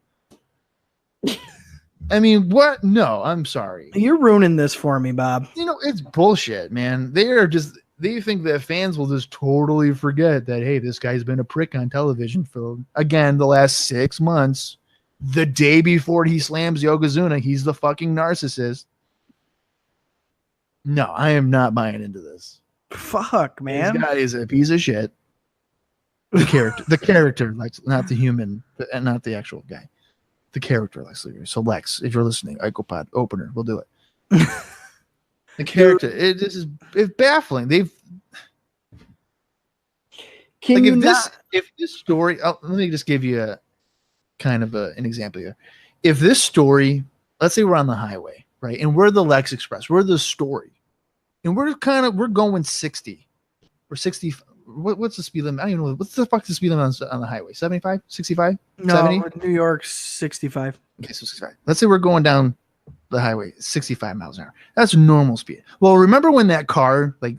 I mean, what? No, I'm sorry. You're ruining this for me, Bob. You know, it's bullshit, man. They think that fans will just totally forget that, hey, this guy's been a prick on television for, again, the last 6 months. The day before he slams Yokozuna, he's the fucking narcissist. No, I am not buying into this. Fuck, man. This guy is a piece of shit. The character, like, not the human, and not the actual guy. The character, Lex Luger. So, Lex, if you're listening, ICOPOD opener, we'll do it. The character, it's baffling. If this story, let me just give you a kind of an example here. If this story, let's say we're on the highway, right, and we're the Lex Express, we're the story, and we're going 60, or 60. What's the speed limit? I don't even know. What's the fuck the speed limit on the highway? 75, 65, no, 70? New York's 65. Okay, so 65. Let's say we're going down the highway 65 miles an hour. That's normal speed. Well, remember when that car like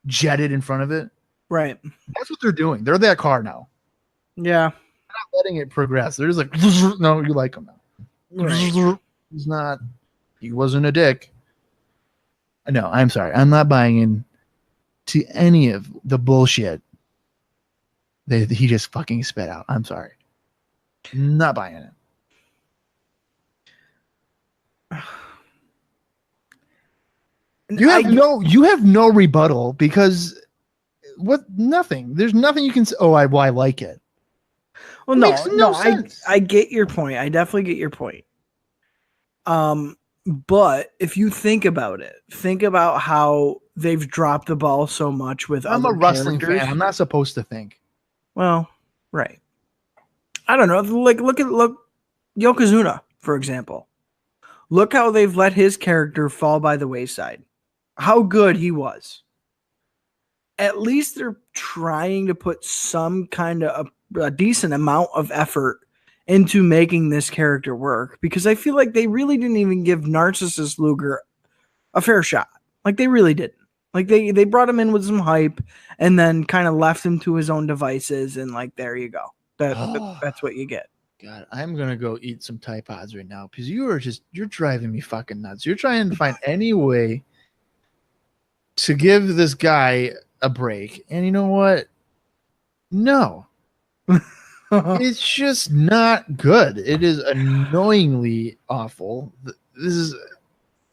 jetted in front of it? Right. That's what they're doing. They're that car now. Yeah. They're not letting it progress. They're just like, no, you like him now. Right. He's not. He wasn't a dick. No, I'm sorry. I'm not buying in to any of the bullshit that he just fucking spit out. I'm sorry. Not buying it. You have no rebuttal because nothing. There's nothing you can say. Oh, I like it. Well, no, I get your point. I definitely get your point. But if you think about it, think about how they've dropped the ball so much with I'm other a wrestling characters. fan. I'm not supposed to think. Well, right. I don't know. Like look Yokozuna, for example. Look how they've let his character fall by the wayside. How good he was. At least they're trying to put some kind of a decent amount of effort into making this character work, because I feel like they really didn't even give Narcissus Luger a fair shot. Like they really didn't. Like they brought him in with some hype and then kind of left him to his own devices, and like there you go. That's what you get. God, I'm gonna go eat some Tide Pods right now because you're driving me fucking nuts. You're trying to find any way to give this guy a break, and you know what? No. It's just not good. It is annoyingly awful. This is,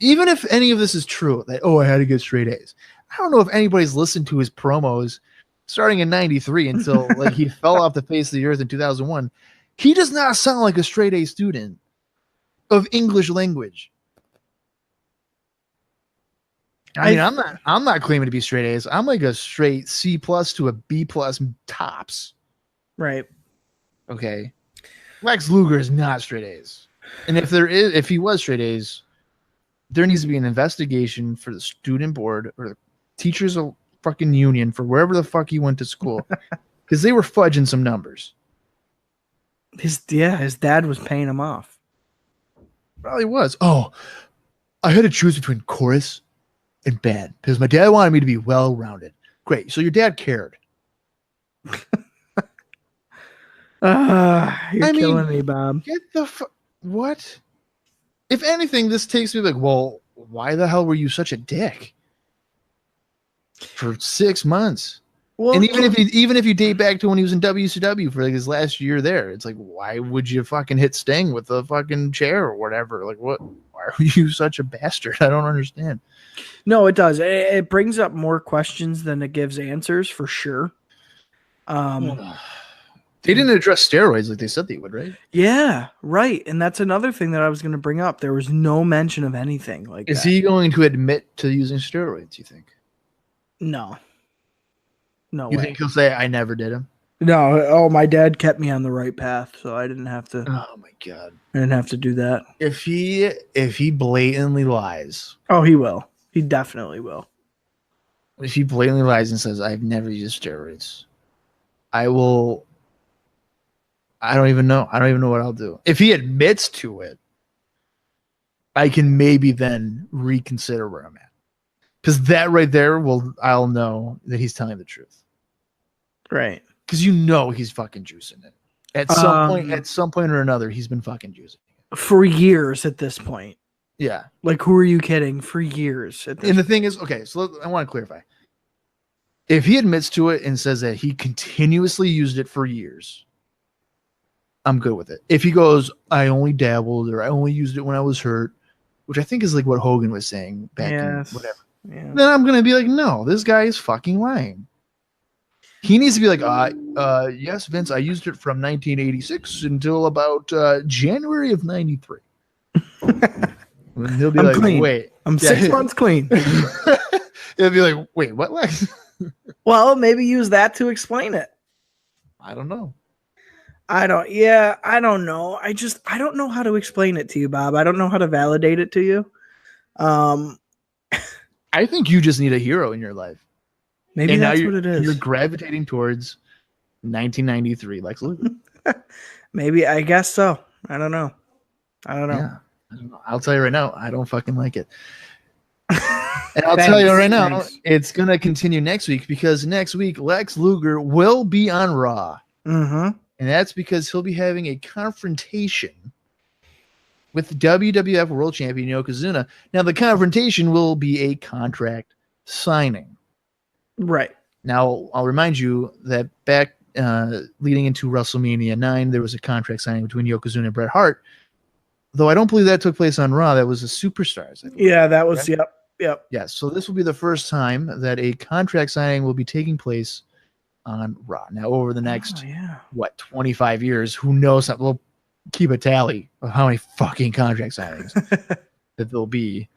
even if any of this is true, that, I had to get straight A's. I don't know if anybody's listened to his promos starting in 93 until like he fell off the face of the earth in 2001. He does not sound like a straight A student of English language. I mean, I'm not claiming to be straight A's. I'm like a straight C+ to a B+ tops. Right. Okay. Lex Luger is not straight A's. And if he was straight A's, there needs to be an investigation for the student board or the teachers of fucking union for wherever the fuck he went to school. Because they were fudging some numbers. His dad was paying him off. Probably was. Oh, I had to choose between chorus and band because my dad wanted me to be well-rounded. Great. So your dad cared. You're I mean, killing me, Bob. get the what? If anything, this takes me like, well, why the hell were you such a dick for 6 months? Well, And even if you date back to when he was in WCW for like his last year there, it's like, why would you fucking hit Sting with the fucking chair or whatever? Like, what? Why are you such a bastard? I don't understand. no, it does. It brings up more questions than it gives answers for sure. They didn't address steroids like they said they would, right? Yeah, right. And that's another thing that I was going to bring up. There was no mention of anything like Is that. he going to admit to using steroids, you think? No. No You way. think he'll say, I never did them? No. Oh, my dad kept me on the right path, so I didn't have to. Oh my god. I didn't have to do that. If he blatantly lies, Oh, he will. He definitely will. if he blatantly lies and says, I've never used steroids, I don't even know. I don't even know what I'll do. If he admits to it, I can maybe then reconsider where I'm at. Because that right there I'll know that he's telling the truth. Right. Because he's fucking juicing it. At some point or another, he's been fucking juicing it. For years at this point. Yeah. Like, who are you kidding? For years. And the thing is, okay, so I want to clarify. If he admits to it and says that he continuously used it for years, I'm good with it. If he goes, I only dabbled or I only used it when I was hurt, which I think is like what Hogan was saying back in whatever. Yeah. Then I'm going to be like, no, this guy is fucking lying. He needs to be like, yes, Vince, I used it from 1986 until about January of 93. And he'll be I'm like, clean. wait. I'm 6 months clean. He'll be like, wait, what, Lex? Well, maybe use that to explain it. I don't know. I don't know. I don't know how to explain it to you, Bob. I don't know how to validate it to you. I think you just need a hero in your life. Maybe and that's what it is. You're gravitating towards 1993 Lex Luger. Maybe, I guess so. I don't know. Yeah, I don't know. I'll tell you right now, I don't fucking like it. And I'll Thanks, tell you right now, thanks. It's going to continue next week because next week Lex Luger will be on Raw. Mm-hmm. And that's because he'll be having a confrontation with WWF World Champion Yokozuna. Now, the confrontation will be a contract signing. Right. Now, I'll remind you that back leading into WrestleMania 9, there was a contract signing between Yokozuna and Bret Hart. Though I don't believe that took place on Raw. That was the Superstars. Yeah, that was, right? Yep. Yeah, so this will be the first time that a contract signing will be taking place on Raw. Now, over the next, 25 years, who knows? We'll keep a tally of how many fucking contract signings that there'll be.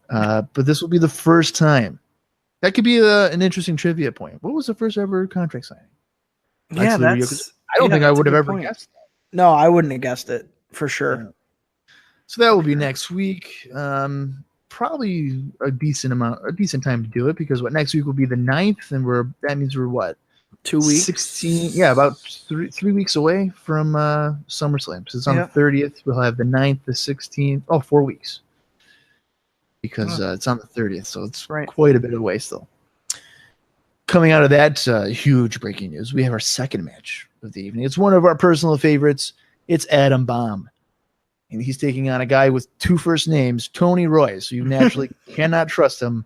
But this will be the first time. That could be an interesting trivia point. What was the first ever contract signing? Yeah, I don't think I would have ever guessed that. No, I wouldn't have guessed it for sure. Yeah. So that will be next week. Probably a decent time to do it because next week will be the 9th, and that means we're what? 2 weeks? 16, yeah, about 3 weeks away from SummerSlam. So it's on the 30th. We'll have the 9th, the 16th. Oh, 4 weeks. Because it's on the 30th, so it's quite a bit away still. Coming out of that huge breaking news, we have our second match of the evening. It's one of our personal favorites. It's Adam Bomb. And he's taking on a guy with 2 first names, Tony Roy, so you naturally cannot trust him.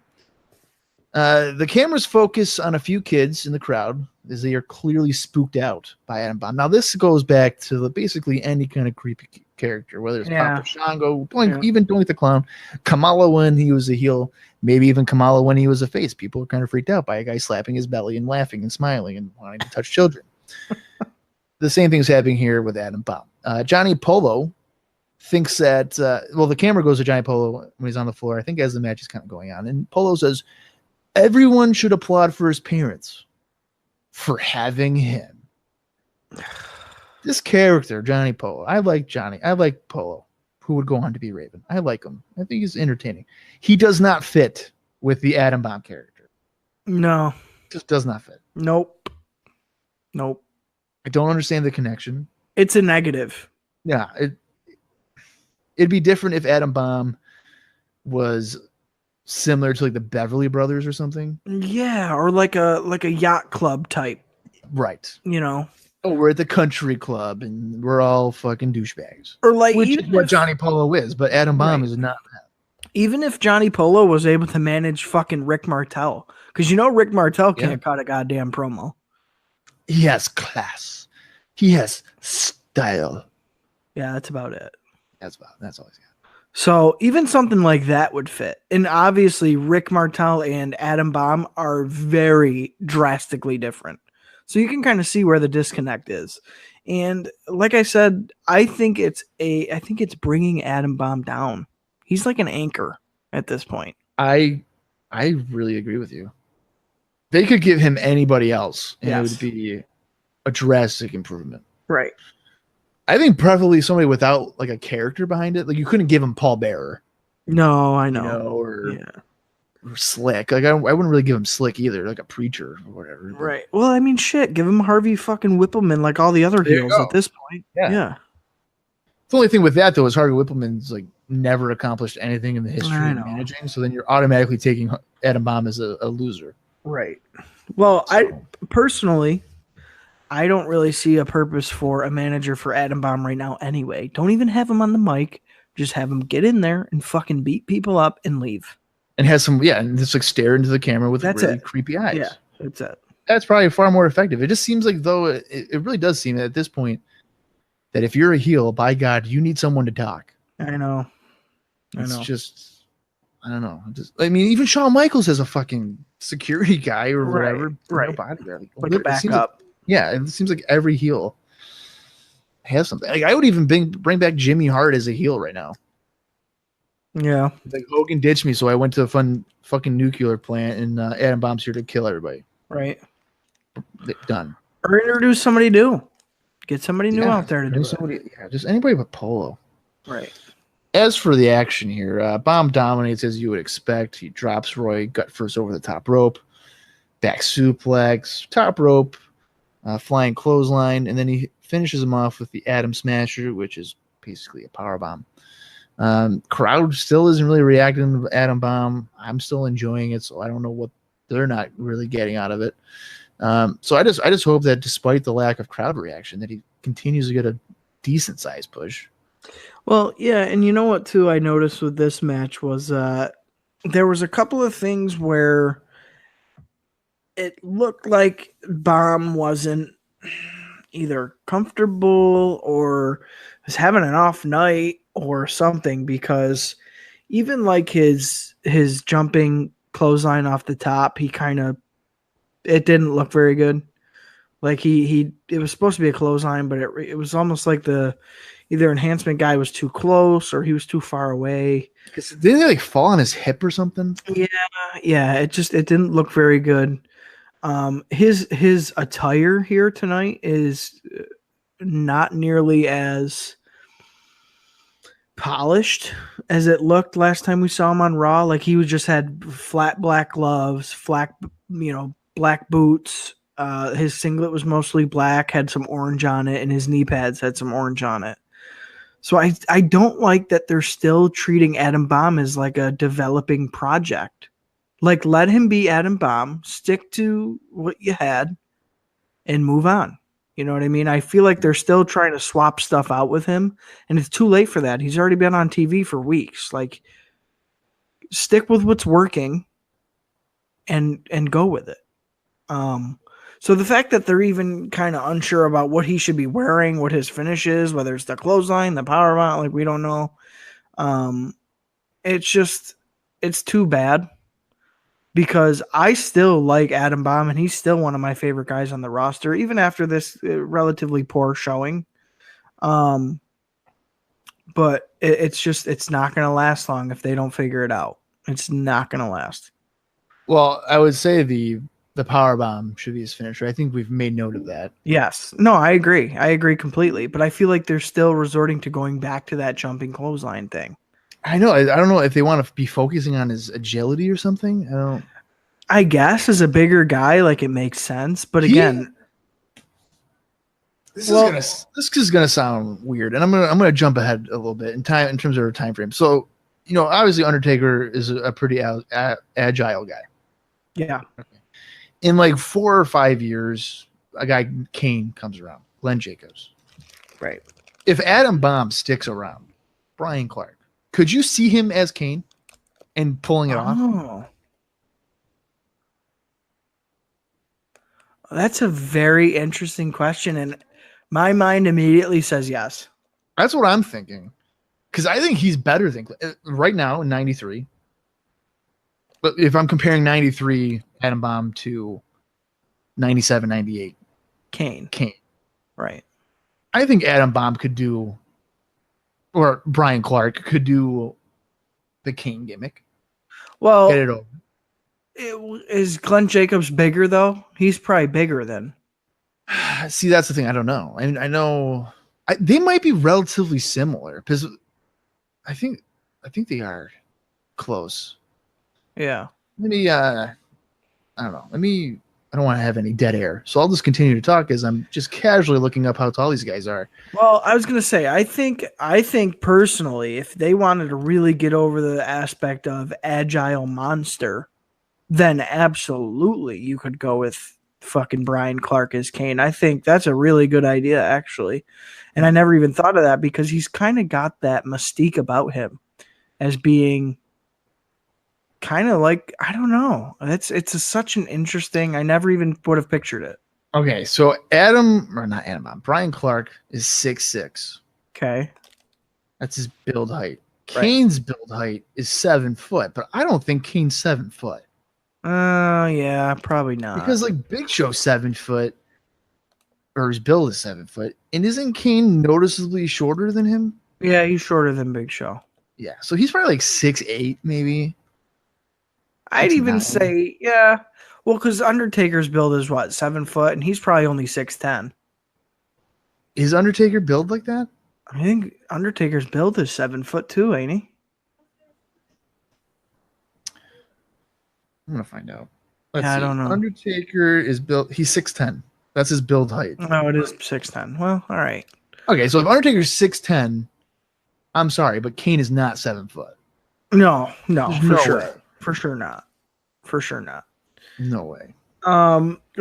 The cameras focus on a few kids in the crowd as they are clearly spooked out by Adam Bomb. Now, this goes back to basically any kind of creepy character, whether it's Papa Shango, even Doink the Clown, Kamala when he was a heel, maybe even Kamala when he was a face. People are kind of freaked out by a guy slapping his belly and laughing and smiling and wanting to touch children. The same thing's happening here with Adam Bomb. Johnny Polo thinks that, the camera goes to Johnny Polo when he's on the floor, I think as the match is kind of going on, and Polo says, everyone should applaud for his parents for having him. This character, Johnny Polo, I like Johnny. I like Polo, who would go on to be Raven. I like him. I think he's entertaining. He does not fit with the Adam Bomb character. No. Just does not fit. Nope. I don't understand the connection. It's a negative. Yeah. It'd be different if Adam Bomb was similar to like the Beverly Brothers or something. Yeah, or like a yacht club type. Right. You know. Oh, we're at the country club and we're all fucking douchebags. Or like, which is what Johnny Polo is, but Adam Bomb is not that. Even if Johnny Polo was able to manage fucking Rick Martel, because Rick Martel can't cut a goddamn promo. He has class. He has style. Yeah, that's about it. That's all he's got. So even something like that would fit. And obviously Rick Martel and Adam Bomb are very drastically different. So you can kind of see where the disconnect is. And like I said, I think it's bringing Adam Bomb down. He's like an anchor at this point. I really agree with you. They could give him anybody else, and it would be a drastic improvement. Right. I think preferably somebody without like a character behind it. Like you couldn't give him Paul Bearer. No, I know. Or Slick. Like I wouldn't really give him Slick either, like a preacher or whatever. But. Right. Well, I mean, shit. Give him Harvey fucking Whippleman like all the other heels at this point. Yeah. The only thing with that though is Harvey Whippleman's like never accomplished anything in the history of managing. So then you're automatically taking Adam Bomb as a loser. Right. Well, I personally, I don't really see a purpose for a manager for Adam Bomb right now anyway. Don't even have him on the mic. Just have him get in there and fucking beat people up and leave. And has some, and just like stare into the camera with really creepy eyes. Yeah, that's it. That's probably far more effective. It just seems like though, it really does seem at this point that if you're a heel, by God, you need someone to talk. I know. It's just, I don't know. I mean, even Shawn Michaels has a fucking security guy or whatever. Right. Bodyguard. Like a backup. It seems like every heel has something. Like I would even bring back Jimmy Hart as a heel right now. Yeah. Like Hogan ditched me, so I went to a fun fucking nuclear plant, and Adam Bomb's here to kill everybody. Right. Done. Or introduce somebody new. Get somebody new out there to do somebody. Yeah, just anybody but Polo. Right. As for the action here, Bomb dominates as you would expect. He drops Roy gut first over the top rope, back suplex, top rope, flying clothesline, and then he finishes him off with the Adam Smasher, which is basically a power bomb. Crowd still isn't really reacting to Adam Bomb. I'm still enjoying it, so I don't know what they're not really getting out of it. So I just hope that despite the lack of crowd reaction, that he continues to get a decent size push. Well, yeah, and you know what too I noticed with this match was there was a couple of things where it looked like Bomb wasn't either comfortable or was having an off night or something, because even like his jumping clothesline off the top, it didn't look very good. Like it was supposed to be a clothesline, but it was almost like the either enhancement guy was too close or he was too far away. Didn't he like fall on his hip or something? Yeah. It didn't look very good. His attire here tonight is not nearly as polished as it looked last time we saw him on Raw. Like he just had flat black gloves, black boots. His singlet was mostly black, had some orange on it, and his knee pads had some orange on it. So I don't like that they're still treating Adam Bomb as like a developing project. Like, let him be Adam Bomb, stick to what you had, and move on. You know what I mean? I feel like they're still trying to swap stuff out with him, and it's too late for that. He's already been on TV for weeks. Like, stick with what's working and go with it. So the fact that they're even kind of unsure about what he should be wearing, what his finish is, whether it's the clothesline, the power mount, like we don't know. It's too bad, because I still like Adam Bomb and he's still one of my favorite guys on the roster, even after this relatively poor showing. But it's not going to last long if they don't figure it out. It's not going to last. Well, I would say the power bomb should be his finisher. I think we've made note of that. Yes. No, I agree. I agree completely. But I feel like they're still resorting to going back to that jumping clothesline thing. I know. I don't know if they want to be focusing on his agility or something. I guess as a bigger guy, like, it makes sense. But again, this is gonna sound weird, and I'm gonna jump ahead a little bit in terms of our time frame. So, obviously Undertaker is a pretty agile guy. Yeah. Okay. In like 4 or 5 years, a guy Kane comes around. Glenn Jacobs. Right. If Adam Bomb sticks around, Brian Clark, could you see him as Kane and pulling it off? Oh. That's a very interesting question, and my mind immediately says yes. That's what I'm thinking. Because I think he's better than right now in 93. But if I'm comparing 93 Adam Bomb to 97, 98 Kane. Right. I think Adam Bomb could do, or Brian Clark could do the Kane gimmick. Well, get it over. Is Glenn Jacobs bigger, though? He's probably bigger then. See, that's the thing. I don't know. I know they might be relatively similar because I think they are close. Yeah. Maybe I don't know. I don't want to have any dead air, so I'll just continue to talk as I'm just casually looking up how tall these guys are. Well, I was gonna say, I think personally, if they wanted to really get over the aspect of agile monster, then absolutely you could go with fucking Brian Clark as Kane. I think that's a really good idea, actually. And I never even thought of that because he's kind of got that mystique about him as being kind of like, I don't know. It's such an interesting, I never even would have pictured it. Okay, so Brian Clark is 6'6". Okay. That's his build height. Right. Kane's build height is 7 foot, but I don't think Kane's 7 foot. Yeah, probably not. Because like Big Show's 7 foot, or his build is 7 foot, and isn't Kane noticeably shorter than him? Yeah, he's shorter than Big Show. Yeah, so he's probably like 6'8", maybe. I'd even say, yeah. Well, because Undertaker's build is what, 7 foot, and he's probably only 6'10". Is Undertaker build like that? I think Undertaker's build is 7 foot too, ain't he? I'm gonna find out. I don't know. Undertaker is built. He's 6'10". That's his build height. No, it is 6'10". Well, all right. Okay, so if Undertaker's 6'10", I'm sorry, but Kane is not 7 foot. No, There's for no sure. way. For sure not. For sure not. No way.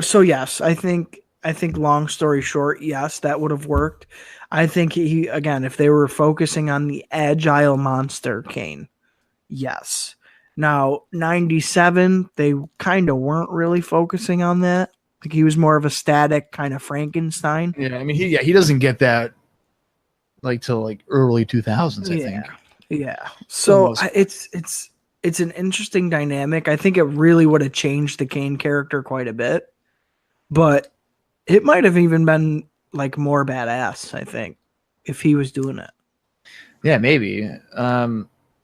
So yes, I think long story short, yes, that would have worked. I think he again, if they were focusing on the agile monster Kane, yes. Now, 97, they kind of weren't really focusing on that. Like he was more of a static kind of Frankenstein. Yeah, I mean he doesn't get that like till like early 2000s, I think. Yeah. So it's an interesting dynamic. I think it really would have changed the Kane character quite a bit, but it might have even been like more badass, I think, if he was doing it. Yeah, maybe.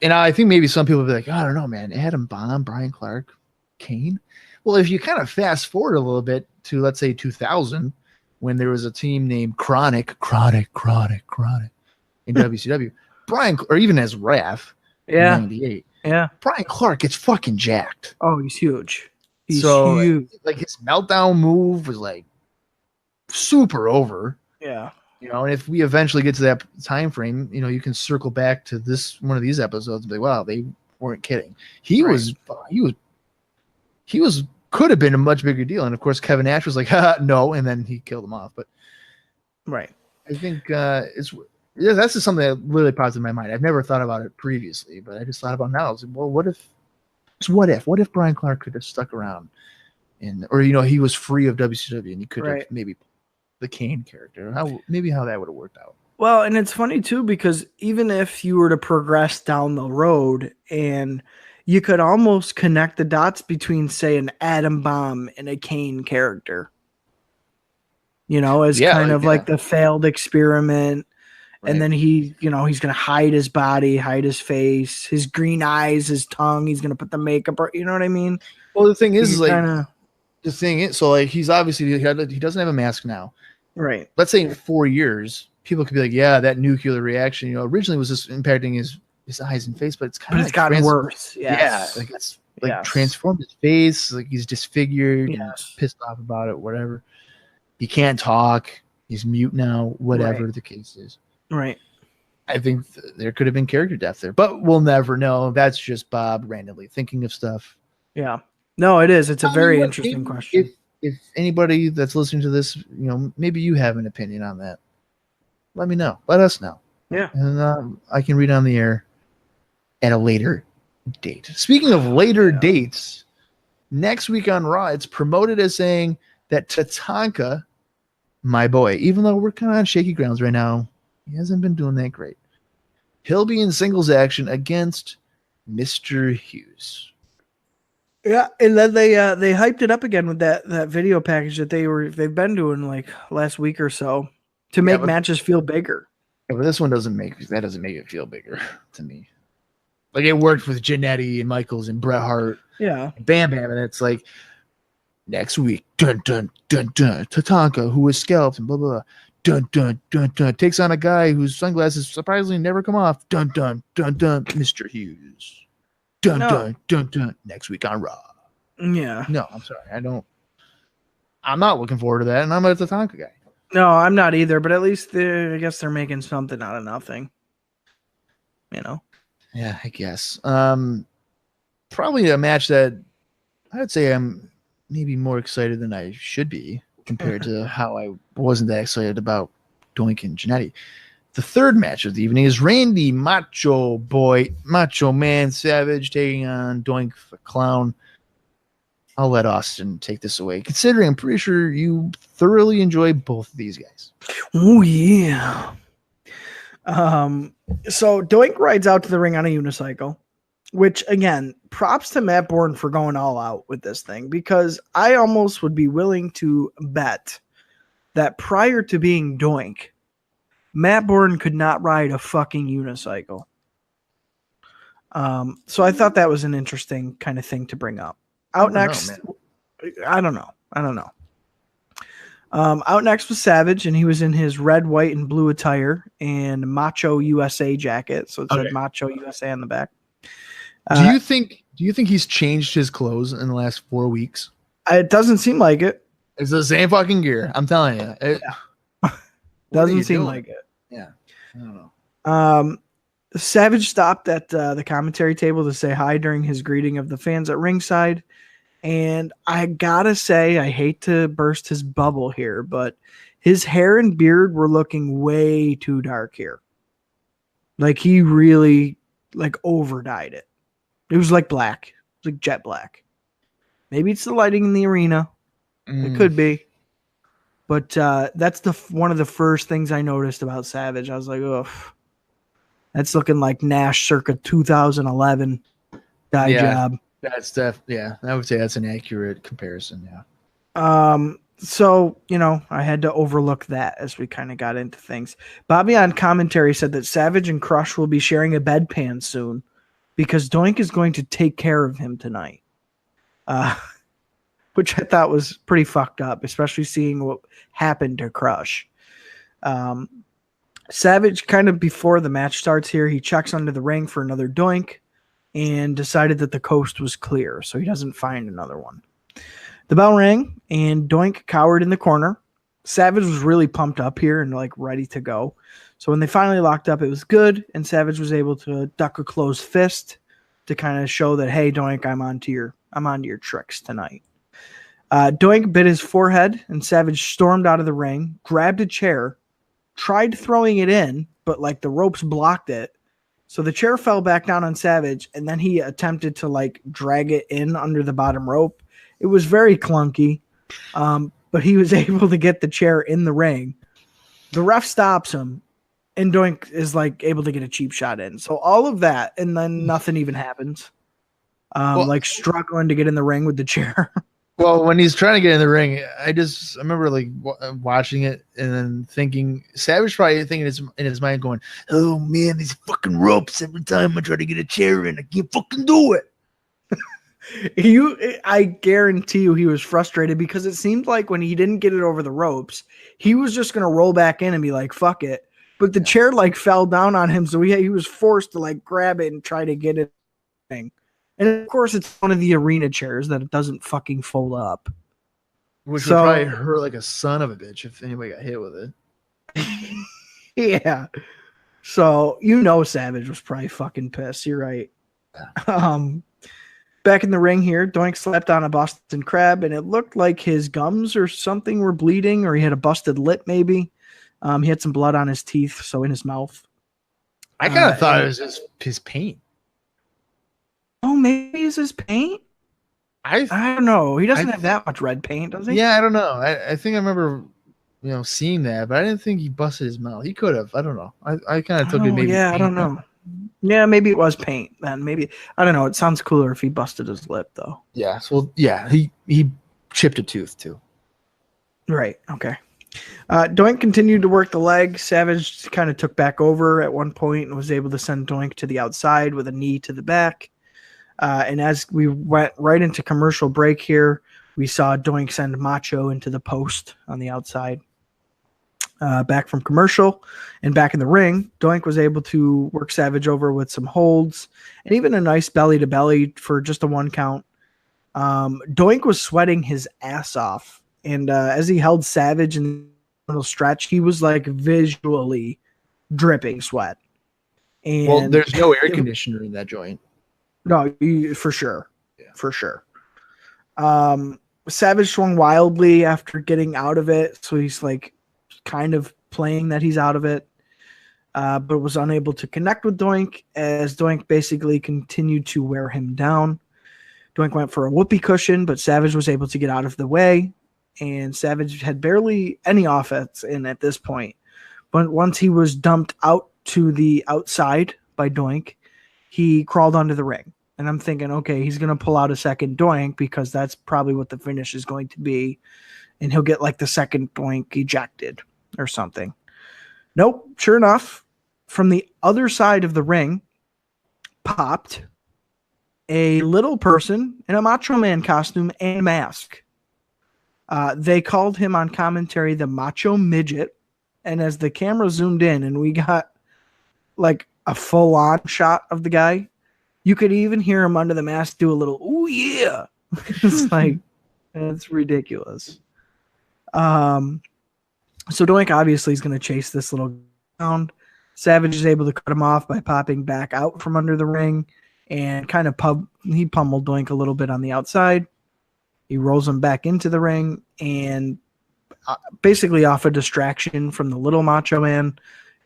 And I think maybe some people would be like, I don't know, man, Adam Bomb, Brian Clark, Kane. Well, if you kind of fast forward a little bit to, let's say, 2000, when there was a team named Chronic in WCW, Brian, or even as Raph in 98. Yeah. Brian Clark gets fucking jacked. Oh, he's huge. He's huge. Like his meltdown move was like super over. Yeah. You know, and if we eventually get to that time frame, you know, you can circle back to this one of these episodes and be like, wow, they weren't kidding. He was could have been a much bigger deal. And of course, Kevin Nash was like, no, and then he killed him off. But right. I think that's just something that really pops in my mind. I've never thought about it previously, but I just thought about it now. I was like, well, what if Brian Clark could have stuck around or you know, he was free of WCW and he could have maybe the Kane character, how that would have worked out. Well, and it's funny too, because even if you were to progress down the road and you could almost connect the dots between, say, an Adam Bomb and a Kane character, you know, as like the failed experiment. Right. And then he's going to hide his body, hide his face, his green eyes, his tongue. He's going to put the makeup, you know what I mean? Well, the thing is, so like he's obviously, he doesn't have a mask now. Right. Let's say in 4 years, people could be like, yeah, that nuclear reaction, you know, originally was just impacting his eyes and face, but it's kind of gotten worse. Yes. Yeah. Like it's like transformed his face. Like he's disfigured and pissed off about it, whatever. He can't talk. He's mute now, whatever the case is. Right. I think there could have been character death there, but we'll never know. That's just Bob randomly thinking of stuff. Yeah. No, it is. It's a very interesting question. if anybody that's listening to this, maybe you have an opinion on that, let me know. Let us know. Yeah. And I can read on the air at a later date. Speaking of later dates, next week on Raw, it's promoted as saying that Tatanka, my boy, even though we're kind of on shaky grounds right now, he hasn't been doing that great. He'll be in singles action against Mr. Hughes. Yeah, and then they hyped it up again with that video package that they've been doing like last week or so to make matches feel bigger. Yeah, but this one doesn't make it feel bigger to me. Like it worked with Jannetty and Michaels and Bret Hart. Yeah. Bam Bam, and it's like next week, dun dun dun dun. Tatanka, who was scalped and blah blah blah. Dun dun dun dun. Takes on a guy whose sunglasses surprisingly never come off. Dun dun dun dun. Mr. Hughes. Dun dun dun dun. Next week on Raw. Yeah. No, I'm sorry. I'm not looking forward to that, and I'm a Tatanka guy. No, I'm not either. But at least I guess they're making something out of nothing. Yeah, I guess. Probably a match that I'd say I'm maybe more excited than I should be compared to how I wasn't that excited about Doink and Jannetty. The third match of the evening is Randy Macho Man Savage taking on Doink the Clown. I'll let Austin take this away, considering I'm pretty sure you thoroughly enjoy both of these guys. Oh, yeah. So Doink rides out to the ring on a unicycle, which, again, props to Matt Bourne for going all out with this thing, because I almost would be willing to bet that prior to being Doink, Matt Bourne could not ride a fucking unicycle. So I thought that was an interesting kind of thing to bring up. Out next was Savage, and he was in his red, white, and blue attire and Macho USA jacket. So it said Macho USA on the back. Do you think he's changed his clothes in the last 4 weeks? It doesn't seem like it. It's the same fucking gear. I'm telling you. Doesn't seem like it. Yeah. I don't know. Savage stopped at the commentary table to say hi during his greeting of the fans at ringside. And I gotta say, I hate to burst his bubble here, but his hair and beard were looking way too dark here. Like he really over-dyed it. It was like black. It was like jet black. Maybe it's the lighting in the arena. It could be. But that's one of the first things I noticed about Savage. I was like, oh, that's looking like Nash circa 2011 dye job. That's I would say that's an accurate comparison. Yeah. So, I had to overlook that as we kind of got into things. Bobby on commentary said that Savage and Crush will be sharing a bedpan soon because Doink is going to take care of him tonight. Which I thought was pretty fucked up, especially seeing what happened to Crush. Savage, kind of before the match starts here, he checks under the ring for another Doink and decided that the coast was clear, so he doesn't find another one. The bell rang, and Doink cowered in the corner. Savage was really pumped up here and ready to go. So when they finally locked up, it was good, and Savage was able to duck a closed fist to kind of show that, hey, Doink, I'm onto your tricks tonight. Doink bit his forehead, and Savage stormed out of the ring, grabbed a chair, tried throwing it in, but the ropes blocked it. So the chair fell back down on Savage, and then he attempted to drag it in under the bottom rope. It was very clunky, but he was able to get the chair in the ring. The ref stops him, and Doink is able to get a cheap shot in. So all of that, and then nothing even happens. Struggling to get in the ring with the chair. Well, when he's trying to get in the ring, I remember watching it and then thinking, Savage probably thinking in his mind going, oh man, these fucking ropes every time I try to get a chair in, I can't fucking do it. I guarantee you he was frustrated because it seemed like when he didn't get it over the ropes, he was just going to roll back in and be like, fuck it. But the chair fell down on him. So he was forced to grab it and try to get it. And of course, it's one of the arena chairs that it doesn't fucking fold up. Which would probably hurt like a son of a bitch if anybody got hit with it. Yeah. So, Savage was probably fucking pissed. You're right. Back in the ring here, Doink slept on a Boston Crab, and it looked like his gums or something were bleeding, or he had a busted lip maybe. He had some blood on his teeth, so in his mouth. I kind of thought it was his paint. Oh, maybe it's his paint? I don't know. He doesn't have that much red paint, does he? Yeah, I don't know. I think I remember, seeing that, but I didn't think he busted his mouth. He could have. I don't know. I kind of took it maybe. Yeah, I don't know. Yeah, maybe it was paint then. Maybe, I don't know. It sounds cooler if he busted his lip though. Yeah. So yeah, he chipped a tooth too. Right. Okay. Doink continued to work the leg. Savage kind of took back over at one point and was able to send Doink to the outside with a knee to the back. And as we went right into commercial break here, we saw Doink send Macho into the post on the outside. Back from commercial and back in the ring, Doink was able to work Savage over with some holds and even a nice belly to belly for just a 1 count. Doink was sweating his ass off. And as he held Savage in a little stretch, he was like visually dripping sweat. And well, there's no air conditioner in that joint. No, for sure. Yeah. For sure. Savage swung wildly after getting out of it. So he's like kind of playing that he's out of it, but was unable to connect with Doink as Doink basically continued to wear him down. Doink went for a whoopee cushion, but Savage was able to get out of the way. And Savage had barely any offense in at this point. But once he was dumped out to the outside by Doink, he crawled onto the ring. And I'm thinking, okay, he's going to pull out a second Doink because that's probably what the finish is going to be. And he'll get like the second Doink ejected or something. Nope. Sure enough, from the other side of the ring popped a little person in a Macho Man costume and mask. They called him on commentary the Macho Midget. And as the camera zoomed in and we got like a full-on shot of the guy, you could even hear him under the mask do a little, ooh, yeah. It's like, it's ridiculous. So Doink obviously is going to chase this little down. Savage is able to cut him off by popping back out from under the ring and kind of he pummeled Doink a little bit on the outside. He rolls him back into the ring and basically off a distraction from the little Macho Man,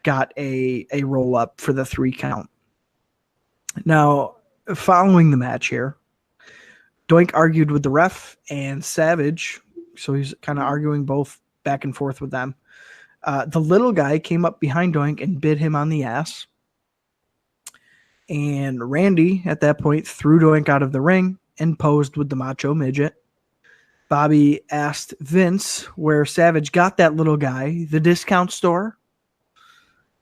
got a roll up for the 3 count. Now, following the match here, Doink argued with the ref and Savage, so he's kind of arguing both back and forth with them. The little guy came up behind Doink and bit him on the ass. And Randy, at that point, threw Doink out of the ring and posed with the Macho Midget. Bobby asked Vince where Savage got that little guy, the discount store.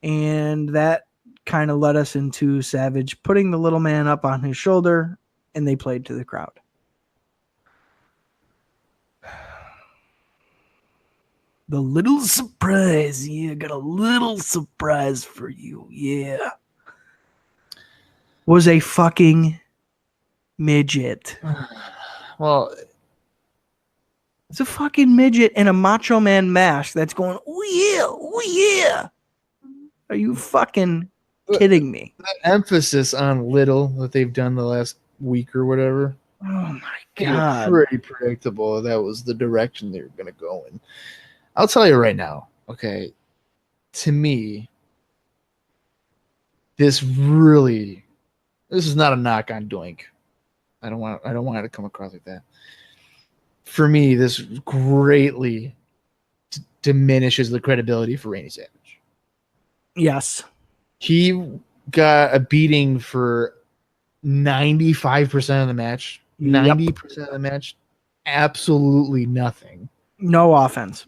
And that kind of led us into Savage putting the little man up on his shoulder, and they played to the crowd. The little surprise. Yeah, got a little surprise for you. Yeah. Was a fucking midget. Well, it's a fucking midget in a Macho Man mask that's going, oh yeah. Are you fucking kidding me? The emphasis on little that they've done the last week or whatever. Oh my God. Pretty predictable that was the direction they were going to go in. I'll tell you right now, okay, to me, this is not a knock on Doink. I don't want it to come across like that. For me, this greatly diminishes the credibility for Randy Savage. Yes. He got a beating for 95% of the match. 90% of the match, absolutely nothing. No offense.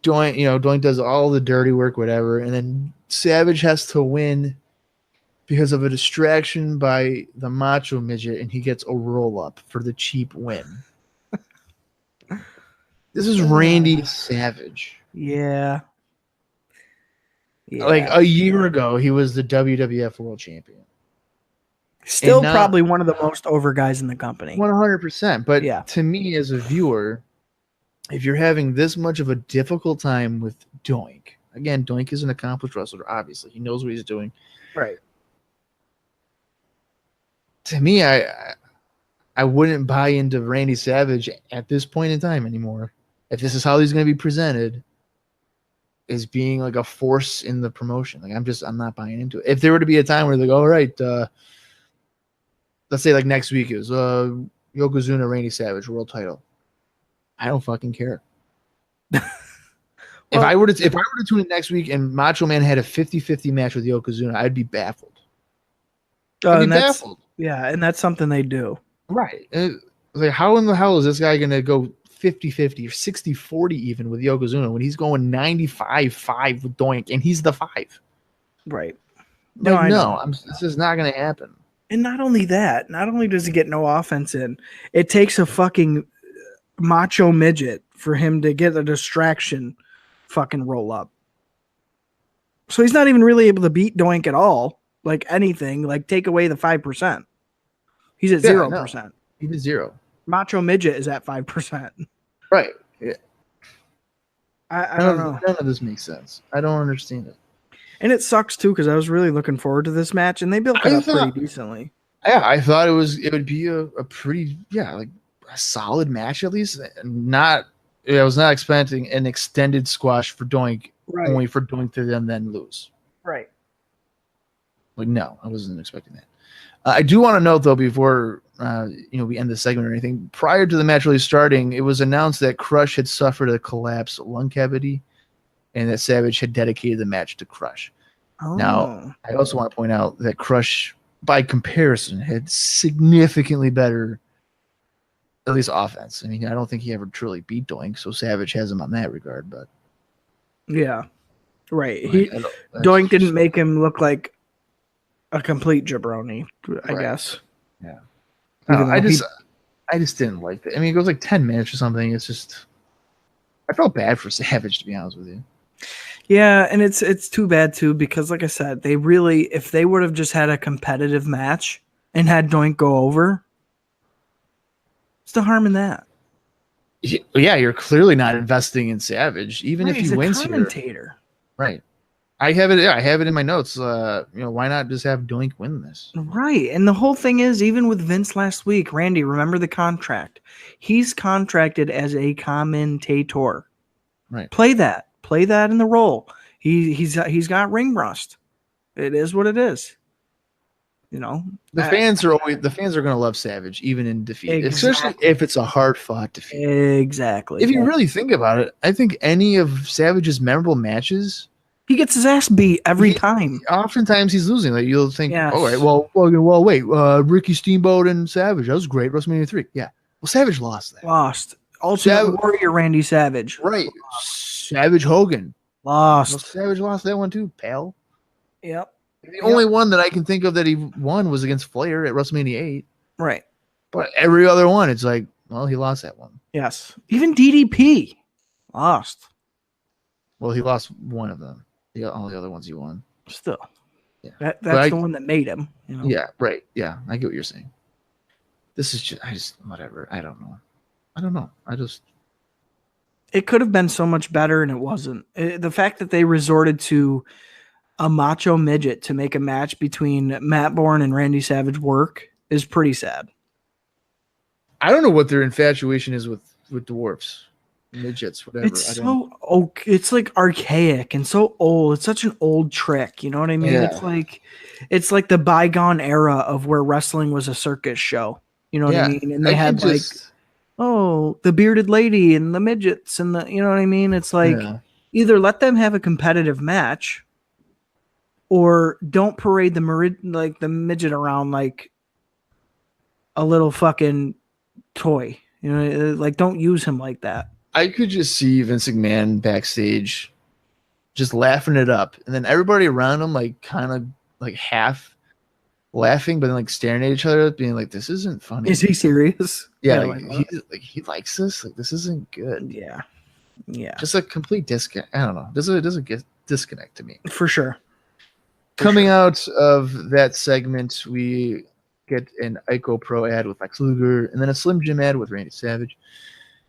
Doink does all the dirty work, whatever, and then Savage has to win because of a distraction by the Macho Midget, and he gets a roll-up for the cheap win. This is Randy Savage. Yeah. Like a year ago, he was the WWF World Champion. Still probably one of the most over guys in the company. 100%. But to me, as a viewer, if you're having this much of a difficult time with Doink, again, Doink is an accomplished wrestler, obviously. He knows what he's doing. Right. To me, I I wouldn't buy into Randy Savage at this point in time anymore. If this is how he's going to be presented, as being like a force in the promotion, like I'm not buying into it. If there were to be a time where they go, all right, let's say like next week is Yokozuna Randy Savage world title, I don't fucking care. If I were to tune in next week and Macho Man had a 50-50 match with Yokozuna, I'd be baffled. I'd be baffled. Yeah, and that's something they do. Right. Like, how in the hell is this guy going to go 50-50 or 60-40 even with Yokozuna when he's going 95-5 with Doink and he's the 5? Right. This is not going to happen. And not only that, not only does he get no offense in, it takes a fucking macho midget for him to get a distraction fucking roll up. So he's not even really able to beat Doink at all. Like anything, like take away the 5%. He's at 0%. No, he's at 0. Macho midget is at 5%. Right. Yeah. I don't know. None of this makes sense. I don't understand it. And it sucks too because I was really looking forward to this match, and they built it up pretty decently. Yeah, I thought it would be a pretty like a solid match at least. I was not expecting an extended squash for Doink, only for Doink to then lose. Right. Like no, I wasn't expecting that. I do want to note though before we end the segment or anything. Prior to the match really starting, it was announced that Crush had suffered a collapsed lung cavity, and that Savage had dedicated the match to Crush. Oh. Now, I also want to point out that Crush, by comparison, had significantly better, at least offense. I mean, I don't think he ever truly beat Doink, so Savage has him on that regard. But yeah, right. Doink didn't make him look like a complete jabroni, I guess. Yeah. I just didn't like that. I mean, it goes like 10 minutes or something. It's just, I felt bad for Savage, to be honest with you. Yeah, and it's too bad too because, like I said, they really, if they would have just had a competitive match and had Doink go over, what's the harm in that? Yeah, you're clearly not investing in Savage, even if he wins here. Right. I have it in my notes. Why not just have Doink win this? Right. And the whole thing is, even with Vince last week, Randy, remember the contract. He's contracted as a commentator. Right. Play that in the role. He's got ring rust. It is what it is. The fans are going to love Savage even in defeat, especially if it's a hard fought defeat. Exactly. If you really think about it, I think any of Savage's memorable matches, he gets his ass beat every time. Oftentimes he's losing. Like you'll think, yes. All right, well, wait, Ricky Steamboat and Savage, that was great. WrestleMania 3, yeah. Well, Savage lost that. Lost. Ultimate Warrior Randy Savage. Right. Savage Hogan. Lost. Well, Savage lost that one too, pal. Yep. The only one that I can think of that he won was against Flair at WrestleMania 8. Right. But every other one, it's like, well, he lost that one. Yes. Even DDP lost. Well, he lost one of them. All the other ones he won. Still. Yeah. That's the one that made him. Yeah, right. Yeah, I get what you're saying. This is just whatever. I don't know. It could have been so much better, and it wasn't. The fact that they resorted to a macho midget to make a match between Matt Bourne and Randy Savage work is pretty sad. I don't know what their infatuation is with dwarfs, midgets, whatever. It's like archaic and so old. It's such an old trick. You know what I mean? Yeah. It's like the bygone era of where wrestling was a circus show. You know what I mean? And they had the bearded lady and the midgets and you know what I mean? It's like either let them have a competitive match or don't parade the midget around like a little fucking toy. Like don't use him like that. I could just see Vince McMahon backstage just laughing it up. And then everybody around him like kind of like half laughing, but then like staring at each other, being like, "This isn't funny." Is he serious? Yeah, he likes this. Like this isn't good. Yeah. Just a complete disconnect. I don't know. Doesn't get disconnect to me for sure. Coming out of that segment, we get an Ico Pro ad with Lex Luger, and then a Slim Jim ad with Randy Savage,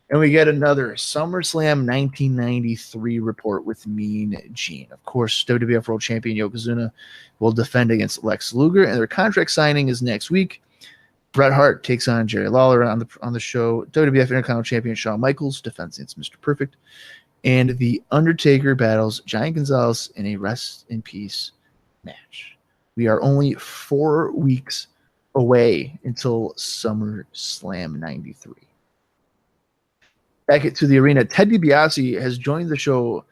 and we get another SummerSlam 1993 report with Mean Gene. Of course, WWF World Champion Yokozuna will defend against Lex Luger, and their contract signing is next week. Bret Hart takes on Jerry Lawler on the show. WWF Intercontinental Champion Shawn Michaels defends against Mr. Perfect. And The Undertaker battles Giant Gonzalez in a rest in peace match. We are only 4 weeks away until SummerSlam 93. Back to the arena, Ted DiBiase has joined the show